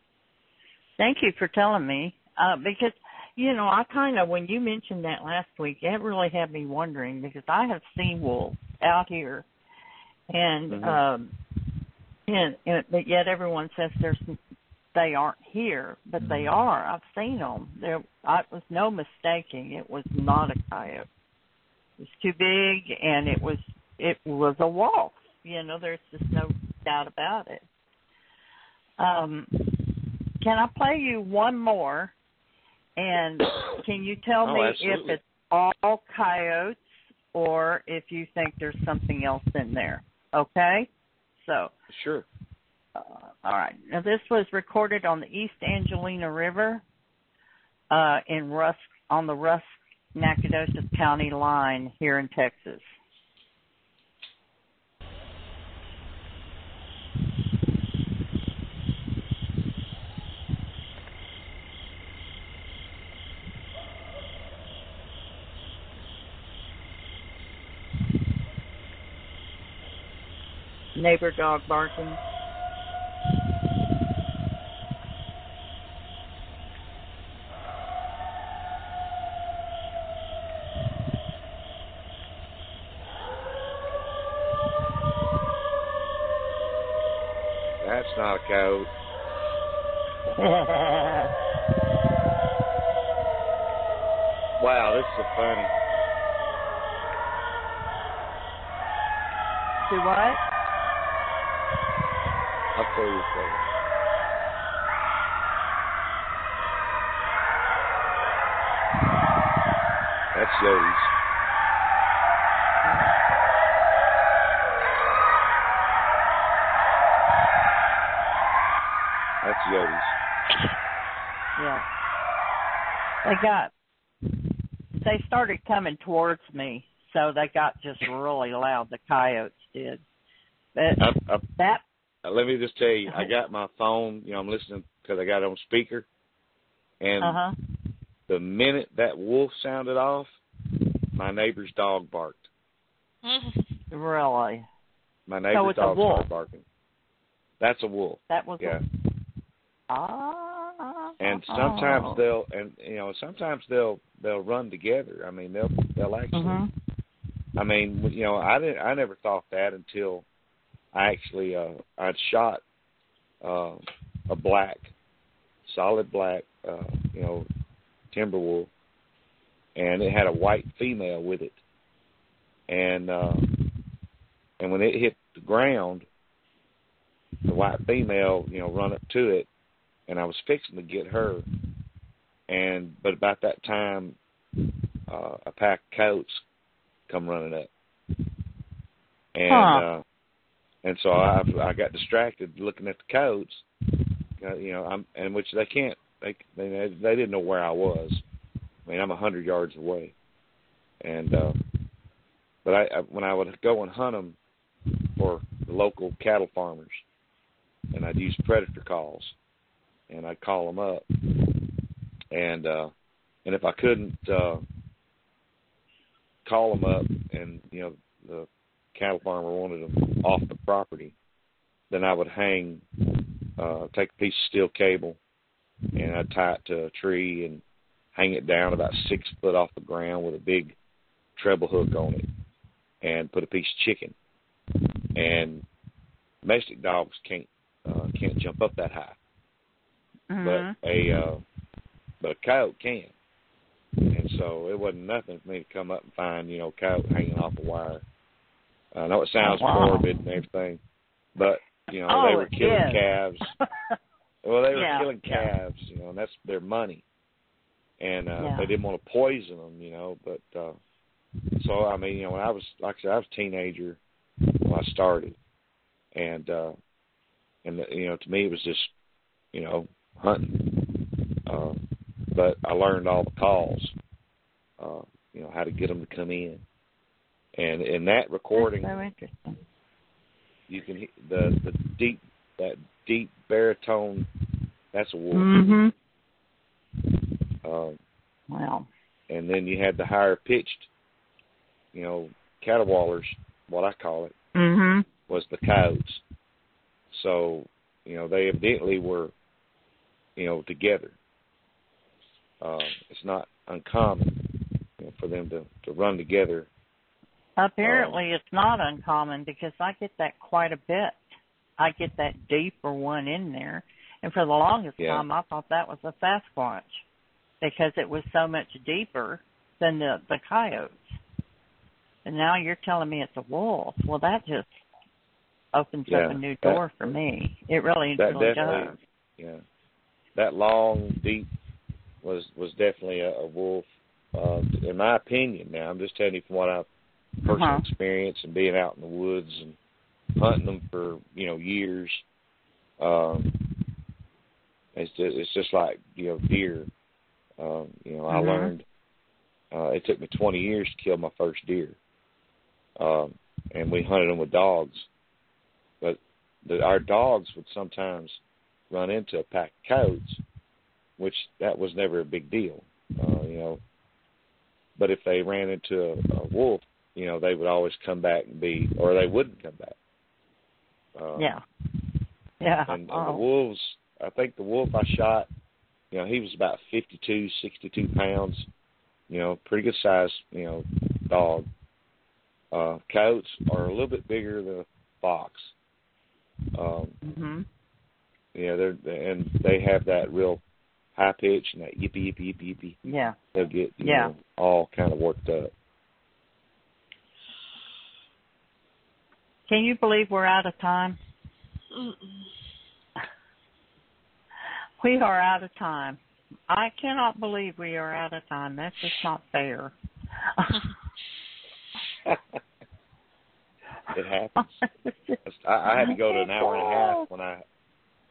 Thank you for telling me. Because, I kind of, when you mentioned that last week, that really had me wondering, because I have seen wolves out here. And, but yet everyone says they aren't here, but they are. I've seen them. There was no mistaking. It was not a coyote. It was too big, and it was a wolf. There's just no doubt about it. Can I play you one more? And can you tell me if it's all coyotes or if you think there's something else in there? Okay? So. Sure. All right. Now, this was recorded on the East Angelina River on the Rusk-Nacogdoches County line here in Texas. Neighbor dog barking. That's not a coyote. Wow, this is so funny. Do what? I'll tell you a second. That's Yodes. That's Yodes. Yeah. They started coming towards me, so they got just really loud. The coyotes did. But let me just tell you, I got my phone, I'm listening because I got it on speaker, and the minute that wolf sounded off, my neighbor's dog barked. Really? My neighbor's dog started barking. That's a wolf. That was yeah. And sometimes they'll run together. I mean, they'll actually. Mm-hmm. I mean, I never thought that until I actually I'd shot a solid black timber wolf, and it had a white female with it, and when it hit the ground, the white female run up to it, and I was fixing to get her, but about that time a pack of coyotes come running up, and so I got distracted looking at the coyotes, and which they can't. They didn't know where I was. I mean, I'm 100 yards away, and but when I would go and hunt them for the local cattle farmers, and I'd use predator calls, and I'd call them up, and if I couldn't call them up, and the cattle farmer wanted them off the property, then I would take a piece of steel cable, and I'd tie it to a tree and hang it down about 6 foot off the ground with a big treble hook on it, and put a piece of chicken. And domestic dogs can't jump up that high, mm-hmm. but a coyote can. And so it wasn't nothing for me to come up and find coyote hanging off a wire. I know it sounds morbid and everything, but they were killing calves. Well, they were killing calves, and that's their money. And they didn't want to poison them, but so I mean, when I was, like I said, I was a teenager when I started, and to me it was just hunting, but I learned all the calls, how to get them to come in, and in that recording, that's so interesting. You can that deep baritone. That's a wolf. Mm-hmm. Wow. And then you had the higher pitched, caterwaulers, what I call it, mm-hmm. was the coyotes. So, they evidently were, together. It's not uncommon for them to run together. Apparently it's not uncommon, because I get that quite a bit. I get that deeper one in there. And for the longest time, I thought that was a Sasquatch, because it was so much deeper than the coyotes. And now you're telling me it's a wolf. Well, that just opens up a new door for me. It really does. Yeah. That long, deep was definitely a wolf, in my opinion. Now, I'm just telling you from what I've personal experience and being out in the woods and hunting them for, years. It's just like, deer. I learned, it took me 20 years to kill my first deer. And we hunted them with dogs. But our dogs would sometimes run into a pack of coyotes, which that was never a big deal, But if they ran into a wolf, they would always come back or they wouldn't come back. And the wolves, I think the wolf I shot, he was about 52, 62 pounds, pretty good size, dog. Coyotes are a little bit bigger than a fox. They have that real high pitch and that yippee, yippee, yippee, yippee. Yeah. They'll get, all kind of worked up. Can you believe we're out of time? We are out of time. I cannot believe we are out of time. That's just not fair. It happens. I had to go to an hour and a half when I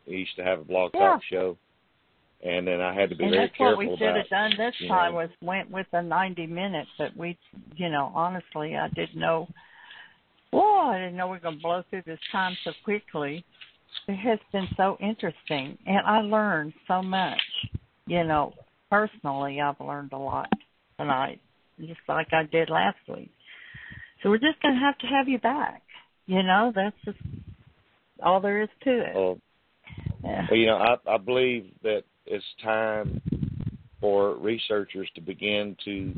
used to have a blog talk show, and then I had to be very careful about. That's what we should have done this time, was went with the 90 minutes. But we, honestly, I didn't know. Well, I didn't know we were going to blow through this time so quickly. It has been so interesting, and I learned so much. Personally, I've learned a lot tonight, just like I did last week. So we're just going to have you back. That's just all there is to it. Well, I believe that it's time for researchers to begin to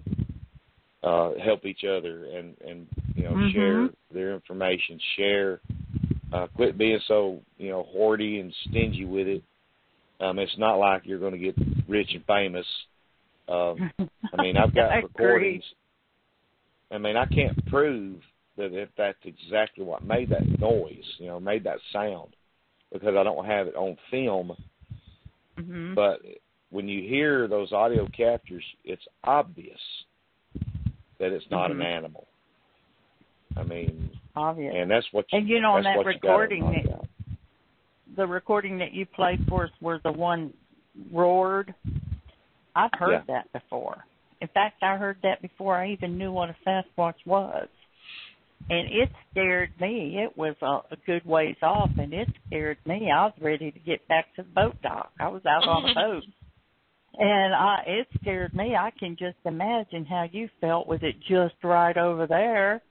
help each other and share their information, quit being so, hoardy and stingy with it. It's not like you're going to get rich and famous. I've got recordings. I can't prove that if that's exactly what made that noise, made that sound, because I don't have it on film. Mm-hmm. But when you hear those audio captures, it's obvious that it's not an animal. Obvious. And that's what you, and on that recording, the recording that you played for us where the one roared, I've heard that before. In fact, I heard that before I even knew what a Sasquatch was. And it scared me. It was a good ways off, and it scared me. I was ready to get back to the boat dock. I was out on the boat. And it scared me. I can just imagine how you felt with it just right over there.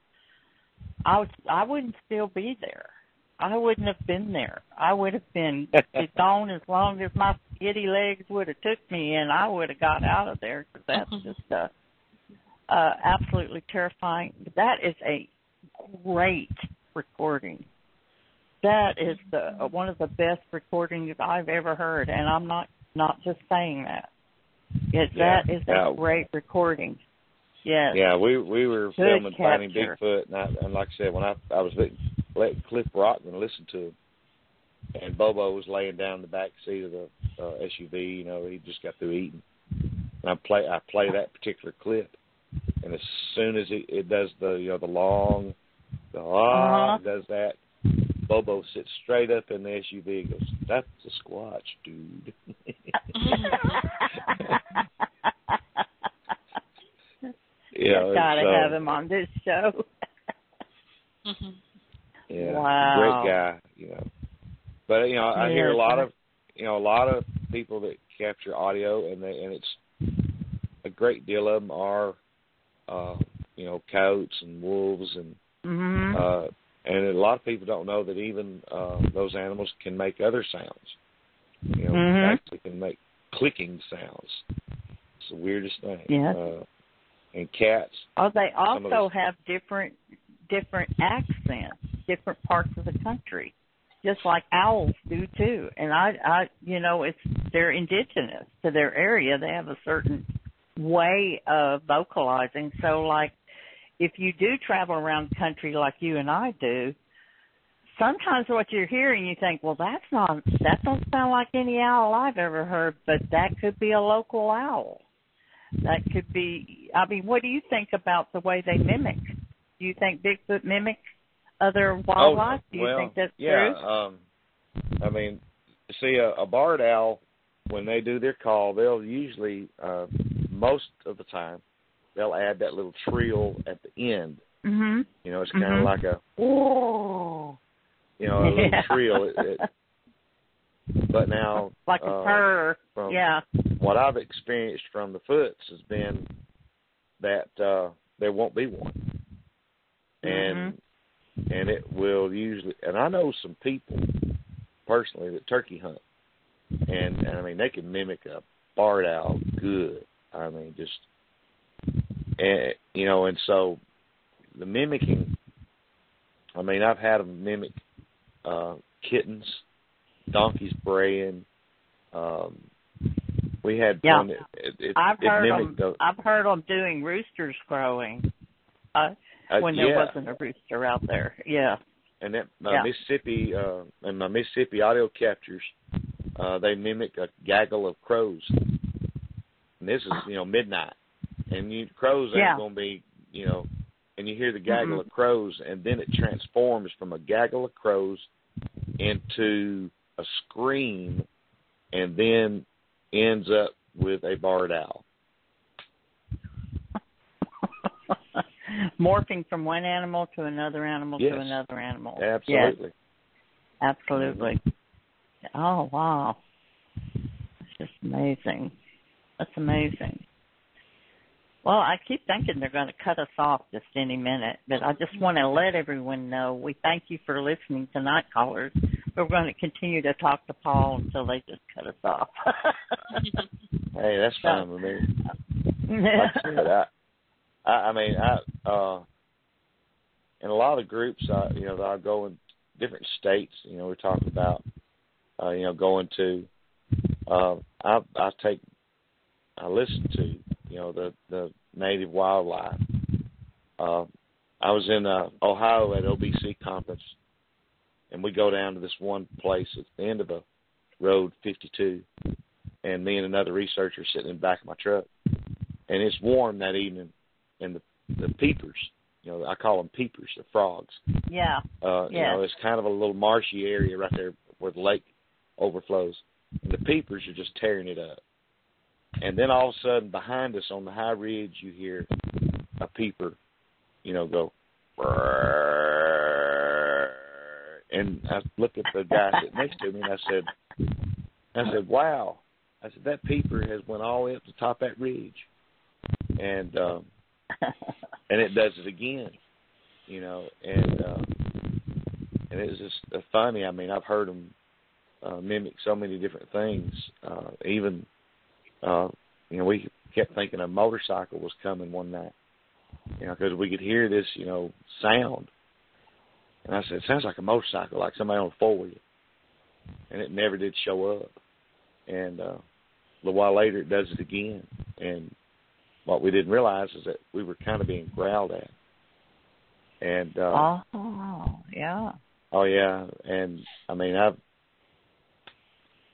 I wouldn't still be there. I wouldn't have been there. I would have been gone as long as my giddy legs would have took me, and I would have got out of there, because that's just absolutely terrifying. That is a great recording. That is one of the best recordings I've ever heard, and I'm not just saying that. That is a great recording. Yes. Yeah, we were filming Finding Bigfoot, and like I said, when I was letting Cliff Rockman listen to him, and Bobo was laying down in the back seat of the SUV. He just got through eating, and I play that particular clip, and as soon as it does the long, it does that, Bobo sits straight up in the SUV and goes, "That's a Squatch, dude." Gotta have him on this show. Yeah, wow. Great guy, But I hear a lot of people that capture audio, and it's a great deal of them are coyotes and wolves, and and a lot of people don't know that even those animals can make other sounds. Actually can make clicking sounds. It's the weirdest thing. Yes. And cats. Oh, they also have different accents, different parts of the country, just like owls do too. And they're indigenous to their area. They have a certain way of vocalizing. So, like, if you do travel around the country like you and I do, sometimes what you're hearing, you think, well, that don't sound like any owl I've ever heard, but that could be a local owl. That could be, what do you think about the way they mimic? Do you think Bigfoot mimics other wildlife? Do you think that's true? See, a barred owl, when they do their call, they'll usually, most of the time, they'll add that little trill at the end. Mm-hmm. It's kind of like a, a little trill. But now, like a purr. From what I've experienced from the Foots has been that there won't be one, and it will usually. And I know some people personally that turkey hunt, and they can mimic a barred owl good. And so the mimicking. I've had them mimic kittens. Donkeys braying. We had one. I've heard them doing roosters crowing when there wasn't a rooster out there. Yeah. And that Mississippi and my Mississippi audio captures, they mimic a gaggle of crows. And this is midnight, and crows ain't gonna be and you hear the gaggle of crows, and then it transforms from a gaggle of crows into a scream, and then ends up with a barred owl. Morphing from one animal to another animal to another animal. Absolutely. Yes. Absolutely. Oh, wow. That's just amazing. That's amazing. Well, I keep thinking they're going to cut us off just any minute, but I just want to let everyone know we thank you for listening tonight, callers. we're going to continue to talk to Paul until they just cut us off. Hey, that's fine with me. Like I said, in a lot of groups, I go in different states. We're talking about, going to. I listen to, the native wildlife. I was in Ohio at OBC conference, and we go down to this one place at the end of a road 52, and me and another researcher sitting in the back of my truck, and it's warm that evening, and the peepers, I call them peepers, the frogs. Yeah. It's kind of a little marshy area right there where the lake overflows, and the peepers are just tearing it up. And then all of a sudden, behind us on the high ridge, you hear a peeper, go, and I looked at the guy sitting next to me, and I said, wow. I said, that peeper has went all the way up to the top of that ridge. And it does it again, and it's just funny. I mean, I've heard them mimic so many different things. Even, we kept thinking a motorcycle was coming one night, because we could hear this, sound. And I said, it sounds like a motorcycle, like somebody on a four-wheel. And it never did show up. And a little while later, it does it again. And what we didn't realize is that we were kind of being growled at. And yeah. Oh, yeah. And, I mean,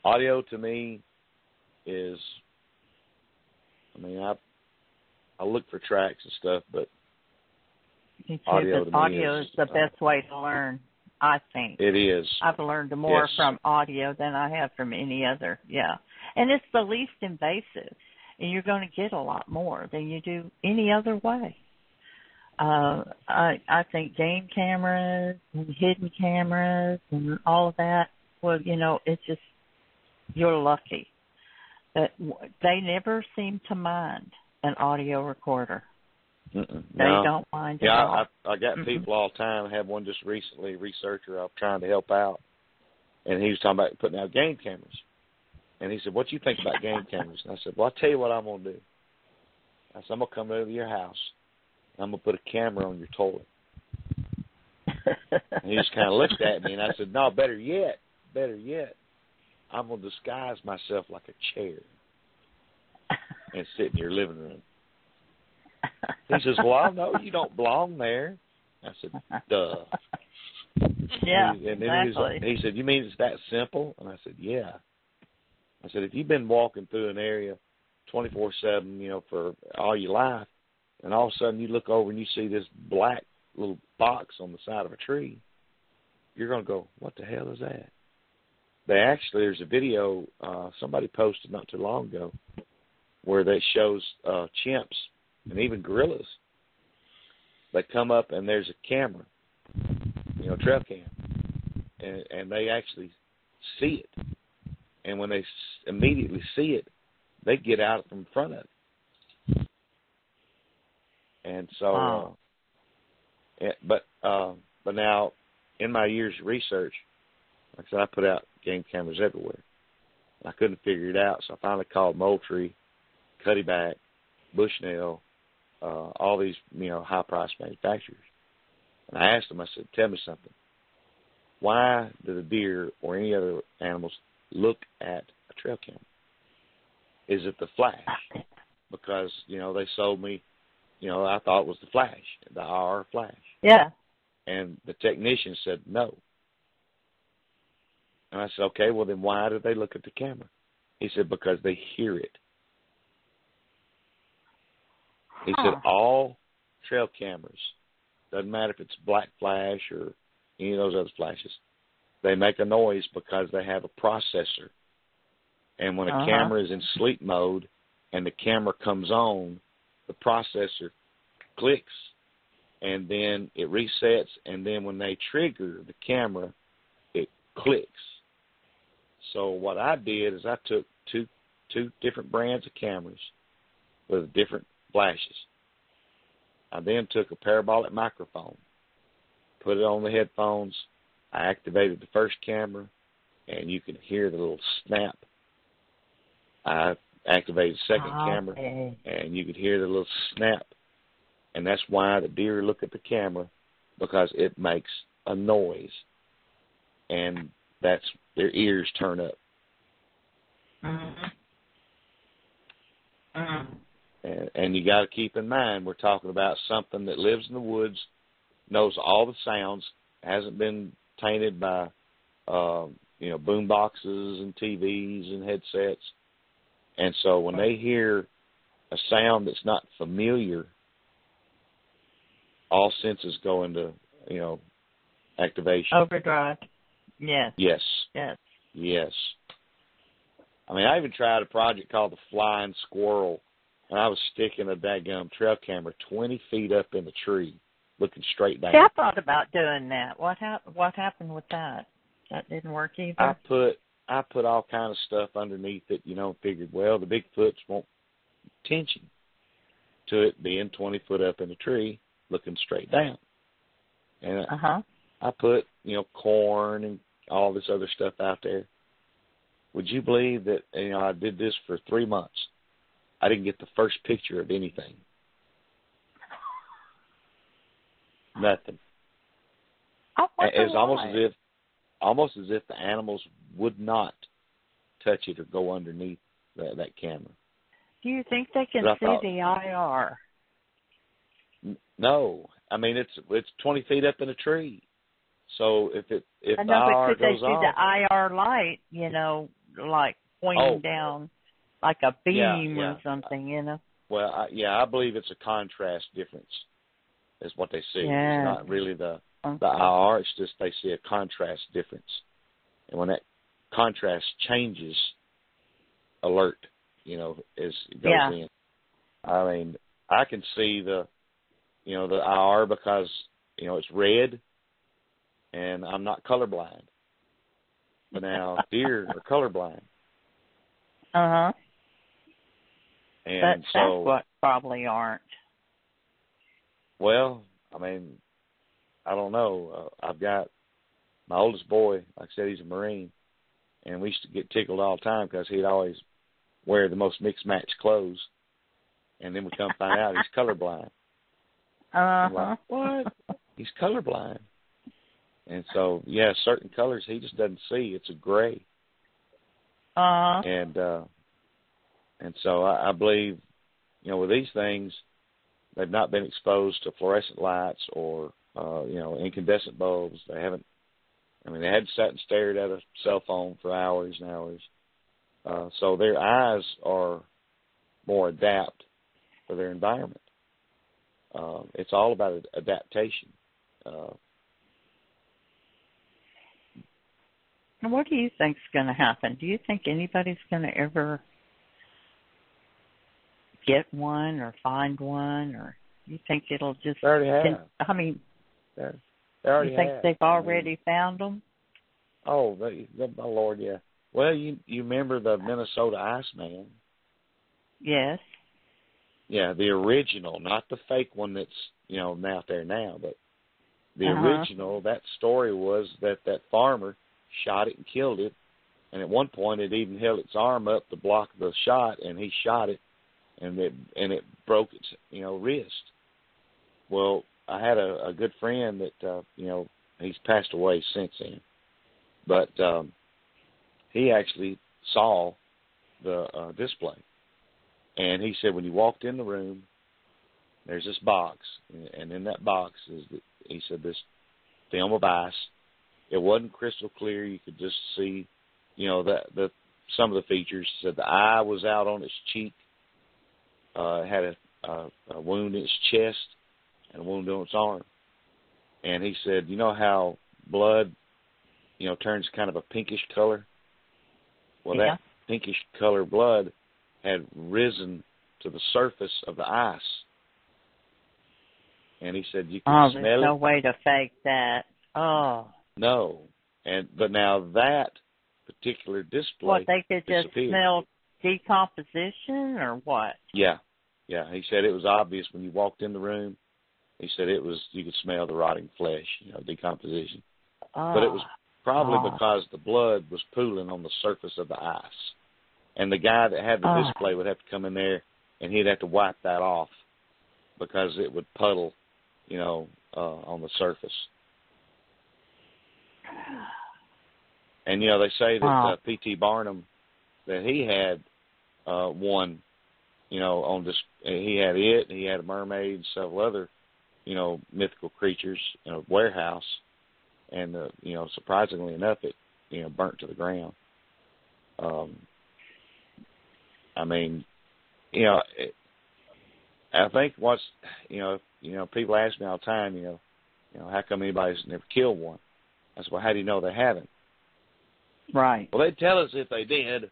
audio to me is, I look for tracks and stuff, but audio is the best way to learn, I think. It is. I've learned more from audio than I have from any other, And it's the least invasive, and you're going to get a lot more than you do any other way. I think game cameras and hidden cameras and all of that, well, it's just, you're lucky. But they never seem to mind an audio recorder. They don't mind at all. I got people all the time. I had one just recently, a researcher I'm trying to help out, and he was talking about putting out game cameras. And he said, what do you think about game cameras? And I said, well, I'll tell you what I'm going to do. I said, I'm going to come over to your house, and I'm going to put a camera on your toilet. And he just kind of looked at me, and I said, no, better yet, I'm going to disguise myself like a chair and sit in your living room. He says, well, I know you don't belong there. I said, duh. Yeah, and then exactly. He said, you mean it's that simple? And I said, yeah. I said, if you've been walking through an area 24/7, for all your life, and all of a sudden you look over and you see this black little box on the side of a tree, you're going to go, what the hell is that? There's a video somebody posted not too long ago where they shows chimps and even gorillas. They come up and there's a camera, trail cam, and they actually see it. And when they immediately see it, they get out from in front of it. And so, but now in my years of research, like I said, I put out game cameras everywhere. I couldn't figure it out, so I finally called Moultrie, Cuddyback, Bushnell, all these, high-priced manufacturers. And I asked them, I said, tell me something. Why do the deer or any other animals look at a trail camera? Is it the flash? Because, they sold me, I thought it was the flash, the IR flash. Yeah. And the technician said no. And I said, okay, well, then why do they look at the camera? He said, because they hear it. He said, all trail cameras, doesn't matter if it's black flash or any of those other flashes, they make a noise because they have a processor. And when a camera is in sleep mode and the camera comes on, the processor clicks, and then it resets, and then when they trigger the camera, it clicks. So what I did is I took two different brands of cameras with different flashes. I then took a parabolic microphone, put it on the headphones, I activated the first camera, and you can hear the little snap. I activated the second camera, and you could hear the little snap. And that's why the deer look at the camera, because it makes a noise. And that's their ears turn up. And you got to keep in mind, we're talking about something that lives in the woods, knows all the sounds, hasn't been tainted by, boom boxes and TVs and headsets. And so when they hear a sound that's not familiar, all senses go into, activation. Overdrive. Yes. Yes. Yes. Yes. I mean, I even tried a project called the Flying Squirrel, and I was sticking a daggum trail camera 20 feet up in the tree, looking straight down. See, I thought about doing that. What happened with that? That didn't work either? I put all kind of stuff underneath it, figured, well, the Bigfoots won't attention to it being 20 foot up in the tree, looking straight down. And I put, corn and all this other stuff out there. Would you believe that, I did this for 3 months? I didn't get the first picture of anything. Nothing. It was almost as if the animals would not touch it or go underneath that camera. Do you think they can see the IR? No. I mean, it's 20 feet up in a tree. So if the IR goes off, could they see off, the IR light, like pointing down like a beam or something, Well, I believe it's a contrast difference is what they see. Yeah. It's not really the IR, it's just they see a contrast difference. And when that contrast changes, alert, as it goes in. I mean, I can see the IR because, it's red, and I'm not colorblind. But now deer are colorblind. And but Sasquatch probably aren't. Well, I mean, I don't know. I've got my oldest boy, like I said, he's a Marine, and we used to get tickled all the time because he'd always wear the most mixed-match clothes, and then we come find out he's colorblind. I'm like, what? He's colorblind. And so, certain colors he just doesn't see. It's a gray. And so I believe, with these things, they've not been exposed to fluorescent lights or, incandescent bulbs. They hadn't sat and stared at a cell phone for hours and hours. So their eyes are more adapt for their environment. It's all about adaptation. What do you think's going to happen? Do you think anybody's going to ever get one or find one, or you think it'll just? They already have. They already you think have. They've already found them? Oh, my Lord, yeah. Well, you remember the Minnesota Iceman? Yes. Yeah, the original, not the fake one that's out there now, but the original. That story was that farmer shot it and killed it, and at one point it even held its arm up to block the shot, and he shot it, and it broke its wrist. Well, I had a good friend that he's passed away since then, but he actually saw the display, and he said when you walked in the room, there's this box, and in that box is he said this film of ice. It wasn't crystal clear. You could just see, the some of the features. He said the eye was out on its cheek. It had a wound in its chest and a wound on its arm. And he said, you know how blood, turns kind of a pinkish color? Well, that pinkish color blood had risen to the surface of the ice. And he said, you can smell it. There's no way to fake that. Oh. No. But now that particular display What, they could just disappeared. smell decomposition or what? Yeah. Yeah. He said it was obvious when you walked in the room. He said you could smell the rotting flesh, decomposition. But it was probably because the blood was pooling on the surface of the ice. And the guy that had the display would have to come in there, and he'd have to wipe that off because it would puddle, on the surface. And, they say that P.T. Barnum, that he had one, on this, he had it, and he had a mermaid and several other, mythical creatures in a warehouse. And, surprisingly enough, it, burnt to the ground. I think what's, people ask me all the time, how come anybody's never killed one? I said, well, how do you know they haven't? Right. Well, they'd tell us if they did.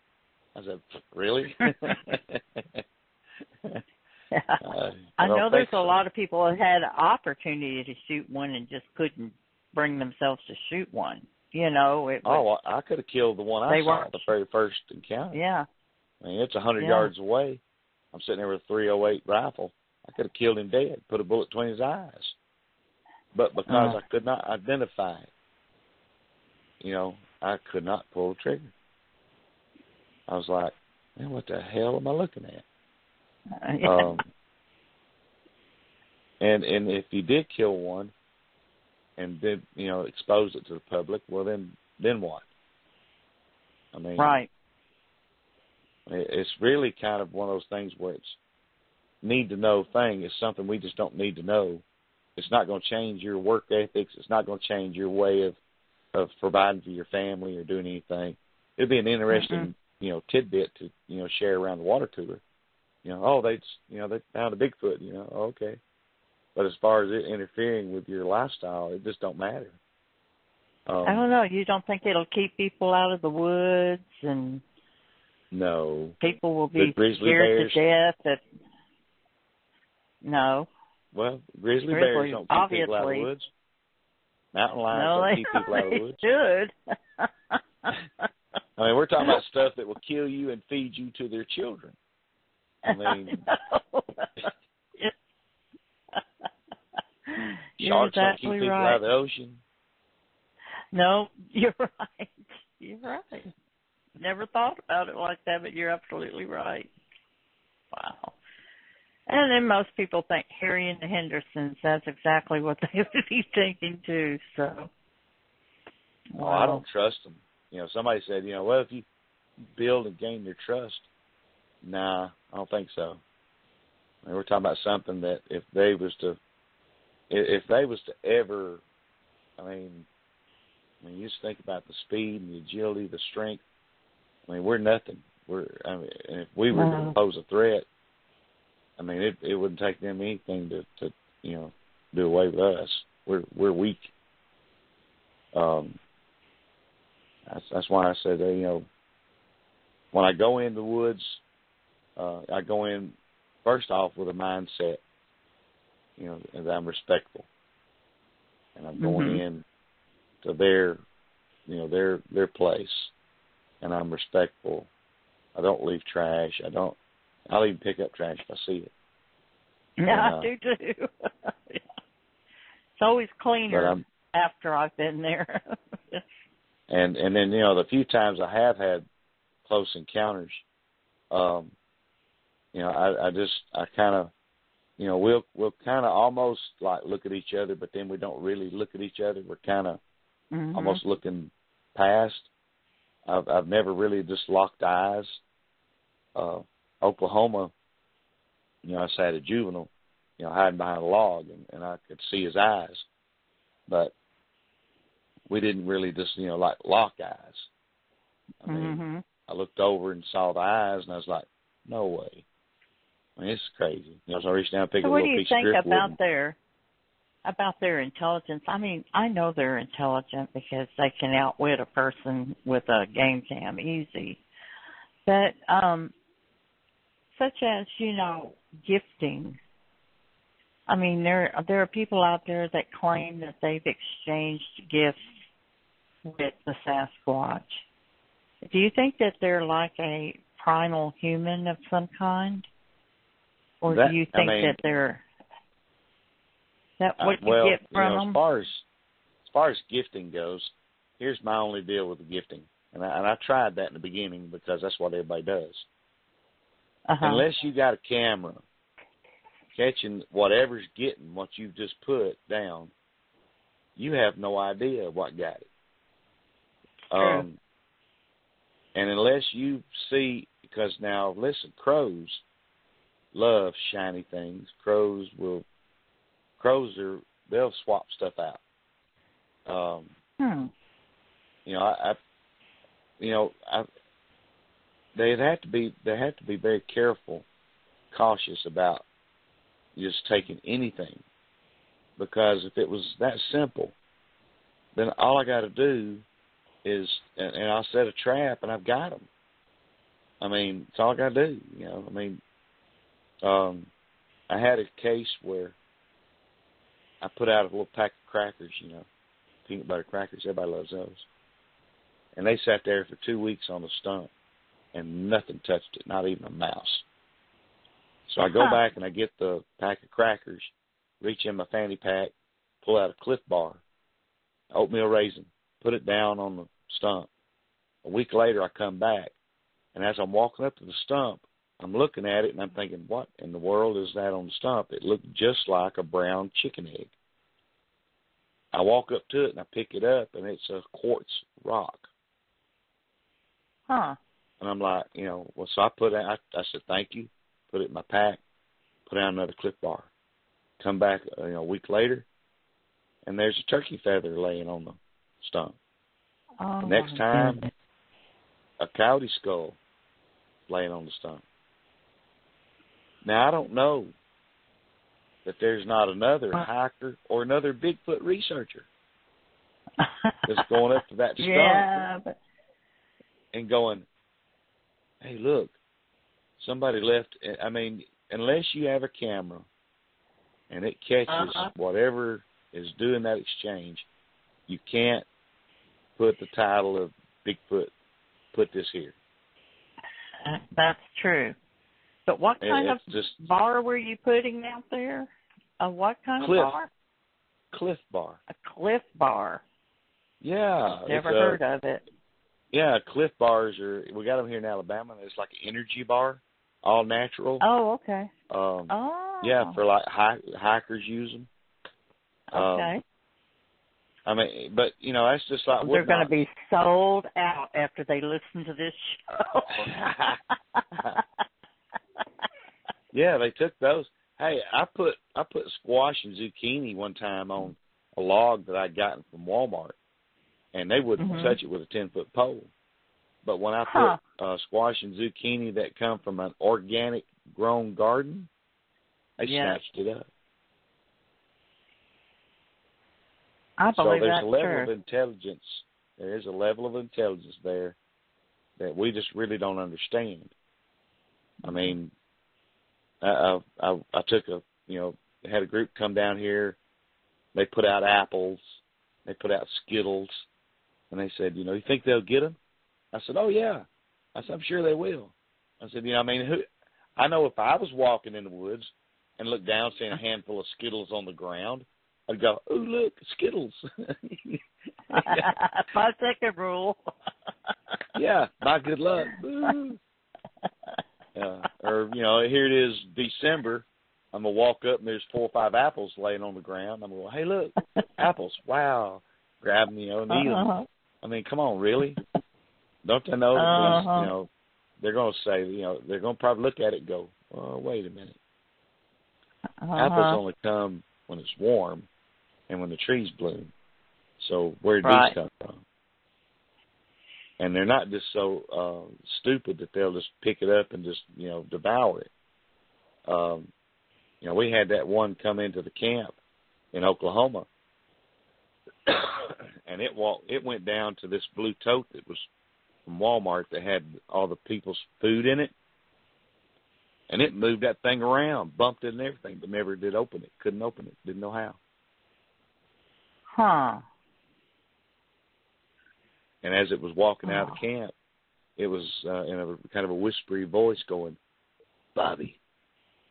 I said, really? I know there's a lot of people that had an opportunity to shoot one and just couldn't bring themselves to shoot one. I could have killed the one I saw at the very first encounter. Yeah. It's 100 yards away. I'm sitting there with a .308 rifle. I could have killed him dead, put a bullet between his eyes. But because I could not identify it, I could not pull the trigger. I was like, man, what the hell am I looking at? And if you did kill one and did, expose it to the public, well, then what? Right. It's really kind of one of those things where it's need-to-know thing. It's something we just don't need to know. It's not going to change your work ethics. It's not going to change your way of providing for your family or doing anything. It'd be an interesting, tidbit to, share around the water cooler. They found a Bigfoot, okay. But as far as it interfering with your lifestyle, it just don't matter. I don't know. You don't think it'll keep people out of the woods and... No. People will be scared to death. No. Well, grizzly bears don't keep people out of the woods. Mountain lions don't keep people out of the woods. Should. We're talking about stuff that will kill you and feed you to their children. Sharks don't keep people out of the ocean. No, you're right. You're right. Never thought about it like that, but you're absolutely right. Wow. And then most people think Harry and the Hendersons. That's exactly what they would be thinking too. So. Well, I don't trust them. Somebody said, well, if you build and gain their trust. Nah, I don't think so. We're talking about something that if they was to ever, you just think about the speed and the agility, the strength. We're nothing. And if we were to pose a threat, it wouldn't take them anything to do away with us. We're weak. That's why I said, when I go in the woods, I go in first off with a mindset, that I'm respectful, and I'm going in to their place. And I'm respectful. I don't leave trash. I'll even pick up trash if I see it. Yeah, I do too. It's always cleaner after I've been there. and then, the few times I have had close encounters, I kind of, we'll kind of almost like look at each other, but then we don't really look at each other. We're kind of almost looking past. I've never really just locked eyes. Oklahoma, I sat a juvenile, hiding behind a log, and I could see his eyes, but we didn't really just, like lock eyes. I looked over and saw the eyes, and I was like, no way. It's crazy. So I reached down and picked a little piece of driftwood. What do you think about their intelligence? I know they're intelligent because they can outwit a person with a game cam easy. But such as, gifting. There are people out there that claim that they've exchanged gifts with the Sasquatch. Do you think that they're like a primal human of some kind? Or do you think that they're... That what you get from them? As far as gifting goes, here's my only deal with the gifting. And I tried that in the beginning because that's what everybody does. Unless you got a camera catching whatever's getting what you've just put down, you have no idea what got it. And unless you see, because now, listen, crows love shiny things. They'll swap stuff out. They have to be very careful, cautious about just taking anything, because if it was that simple, then all I got to do is, and I'll set a trap and I've got them. I mean, it's all I got to do. I had a case where I put out a little pack of crackers, peanut butter crackers. Everybody loves those. And they sat there for 2 weeks on the stump, and nothing touched it, not even a mouse. So I go back and I get the pack of crackers, reach in my fanny pack, pull out a Cliff Bar, oatmeal raisin, put it down on the stump. A week later, I come back, and as I'm walking up to the stump, I'm looking at it, and I'm thinking, what in the world is that on the stump? It looked just like a brown chicken egg. I walk up to it, and I pick it up, and it's a quartz rock. And I'm like, so I said, thank you, put it in my pack, put down another Cliff Bar. Come back, a week later, and there's a turkey feather laying on the stump. The next time, a coyote skull laying on the stump. Now, I don't know that there's not another hiker or another Bigfoot researcher that's going up to that stump and going, hey, look, somebody left. I mean, unless you have a camera and it catches whatever is doing that exchange, you can't put the title of Bigfoot, put this here. That's true. But what kind of bar were you putting out there? What kind of bar? Cliff Bar. A Cliff Bar. Yeah. Never heard of it. Yeah, Cliff Bars we got them here in Alabama. It's like an energy bar, all natural. Oh, okay. Yeah, for like hikers use them. Okay. I mean, but that's just like they're going to be sold out after they listen to this show. Yeah, they took those. Hey, I put squash and zucchini one time on a log that I'd gotten from Walmart, and they wouldn't touch it with a 10-foot pole. But when I put squash and zucchini that come from an organic grown garden, they snatched it up. I believe there's that's a level true. of intelligence. There is a level of intelligence there that we just really don't understand. I mean, I took had a group come down here. They put out apples. They put out Skittles. And they said, you think they'll get them? I said, oh, yeah. I said, I'm sure they will. I said, I know if I was walking in the woods and looked down seeing a handful of Skittles on the ground, I'd go, oh, look, Skittles. 5-second rule. Yeah, my good luck. Or, here it is, December. I'm going to walk up and there's 4 or 5 apples laying on the ground. I'm going to go, hey, look, apples. Wow. Grab them, and eat them. I mean, come on, really? Don't they know that these, they're going to say, they're going to probably look at it and go, oh, wait a minute. Apples only come when it's warm and when the trees bloom. So where did these come from? And they're not just so stupid that they'll just pick it up and just, devour it. We had that one come into the camp in Oklahoma, and it went down to this blue tote that was from Walmart that had all the people's food in it, and it moved that thing around, bumped it and everything, but never did open it. Couldn't open it. Didn't know how. And as it was walking out of the camp, it was in a kind of a whispery voice going, Bobby,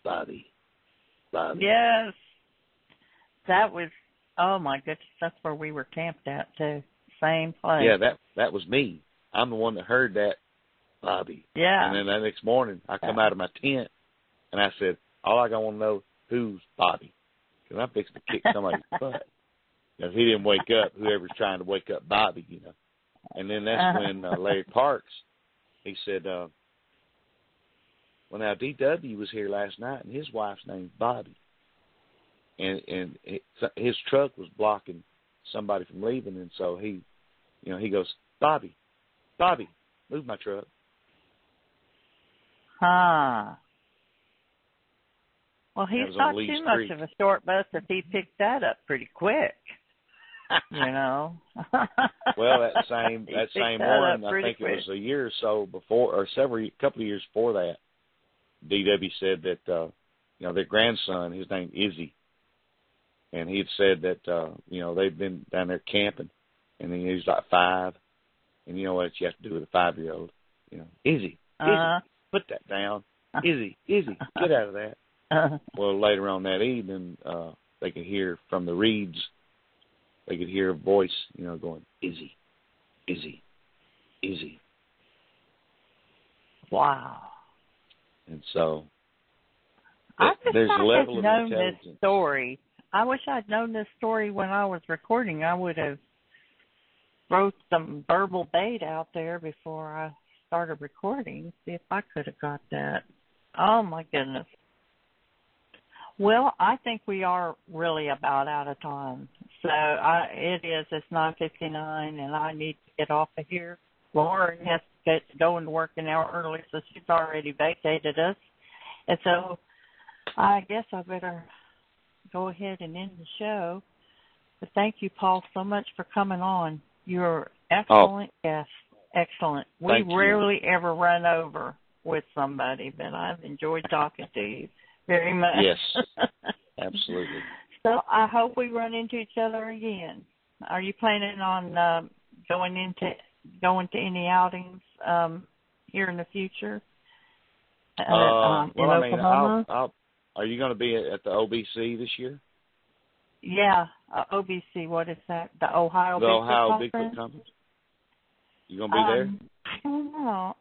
Bobby, Bobby. Yes. That was, Oh my goodness, that's where we were camped at too. Same place. Yeah, that was me. I'm the one that heard that, Bobby. Yeah. And then the next morning, I come out of my tent, and I said, all I want to know, who's Bobby? Because I'm fixing to kick somebody's butt. Because he didn't wake up, whoever's trying to wake up Bobby, you know. And then that's when Larry Parks, he said, well, now, D.W. was here last night, and his wife's name's Bobby. And his truck was blocking somebody from leaving, and so he goes, Bobby, move my truck. Huh. Well, he's not Lee's too much Creek. of a short bus if he picked that up pretty quick. You know. Well, that same one, I think quick. it was a year or so before, or couple of years before that, D.W. said that their grandson, his name Izzy, and he had said that they've been down there camping, and he was like 5, and you know what you have to do with a 5-year-old, Izzy, put that down, Izzy, get out of that. Well, later on that evening, they could hear from the reeds. They could hear a voice, going, Izzy, Izzy, Izzy. Wow. And so there's a level of known intelligence. This story. I wish I'd known this story when I was recording. I would have wrote some verbal bait out there before I started recording. See if I could have got that. Oh, my goodness. Well, I think we are really about out of time. So it's 9:59, and I need to get off of here. Lauren has to go and work an hour early, so she's already vacated us. And so I guess I better go ahead and end the show. But thank you, Paul, so much for coming on. You're excellent guest. Excellent. We rarely ever run over with somebody, but I've enjoyed talking to you very much. Yes, absolutely. So I hope we run into each other again. Are you planning on going to any outings here in the future? In Oklahoma? Are you going to be at the OBC this year? Yeah, OBC. What is that? The Ohio Bigfoot Conference. You going to be there?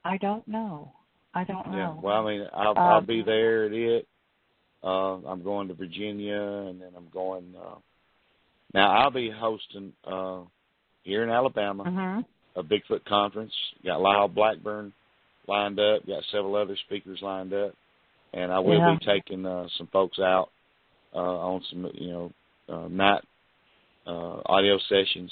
I don't know. Yeah. Well, I mean, I'll be there at it. I'm going to Virginia, and then I'm going. Now I'll be hosting here in Alabama a Bigfoot conference. Got Lyle Blackburn lined up. Got several other speakers lined up, and I will be taking some folks out on some night audio sessions.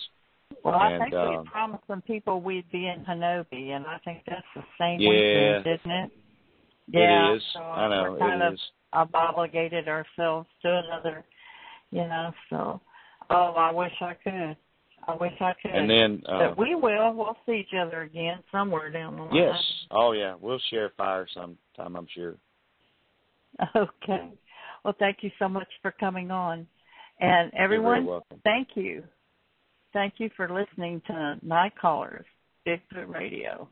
Well, I think we promised some people we'd be in Hanobi, and I think that's the same weekend, isn't it? Yeah, it is. So I know we're kind it of is. obligated ourselves to another, so. Oh, I wish I could. And then but we will. We'll see each other again somewhere down the line. Yes. Oh, yeah. We'll share fire sometime, I'm sure. Okay. Well, thank you so much for coming on. And everyone, You're very welcome. thank you. Thank you for listening to Night Callers, Bigfoot Radio.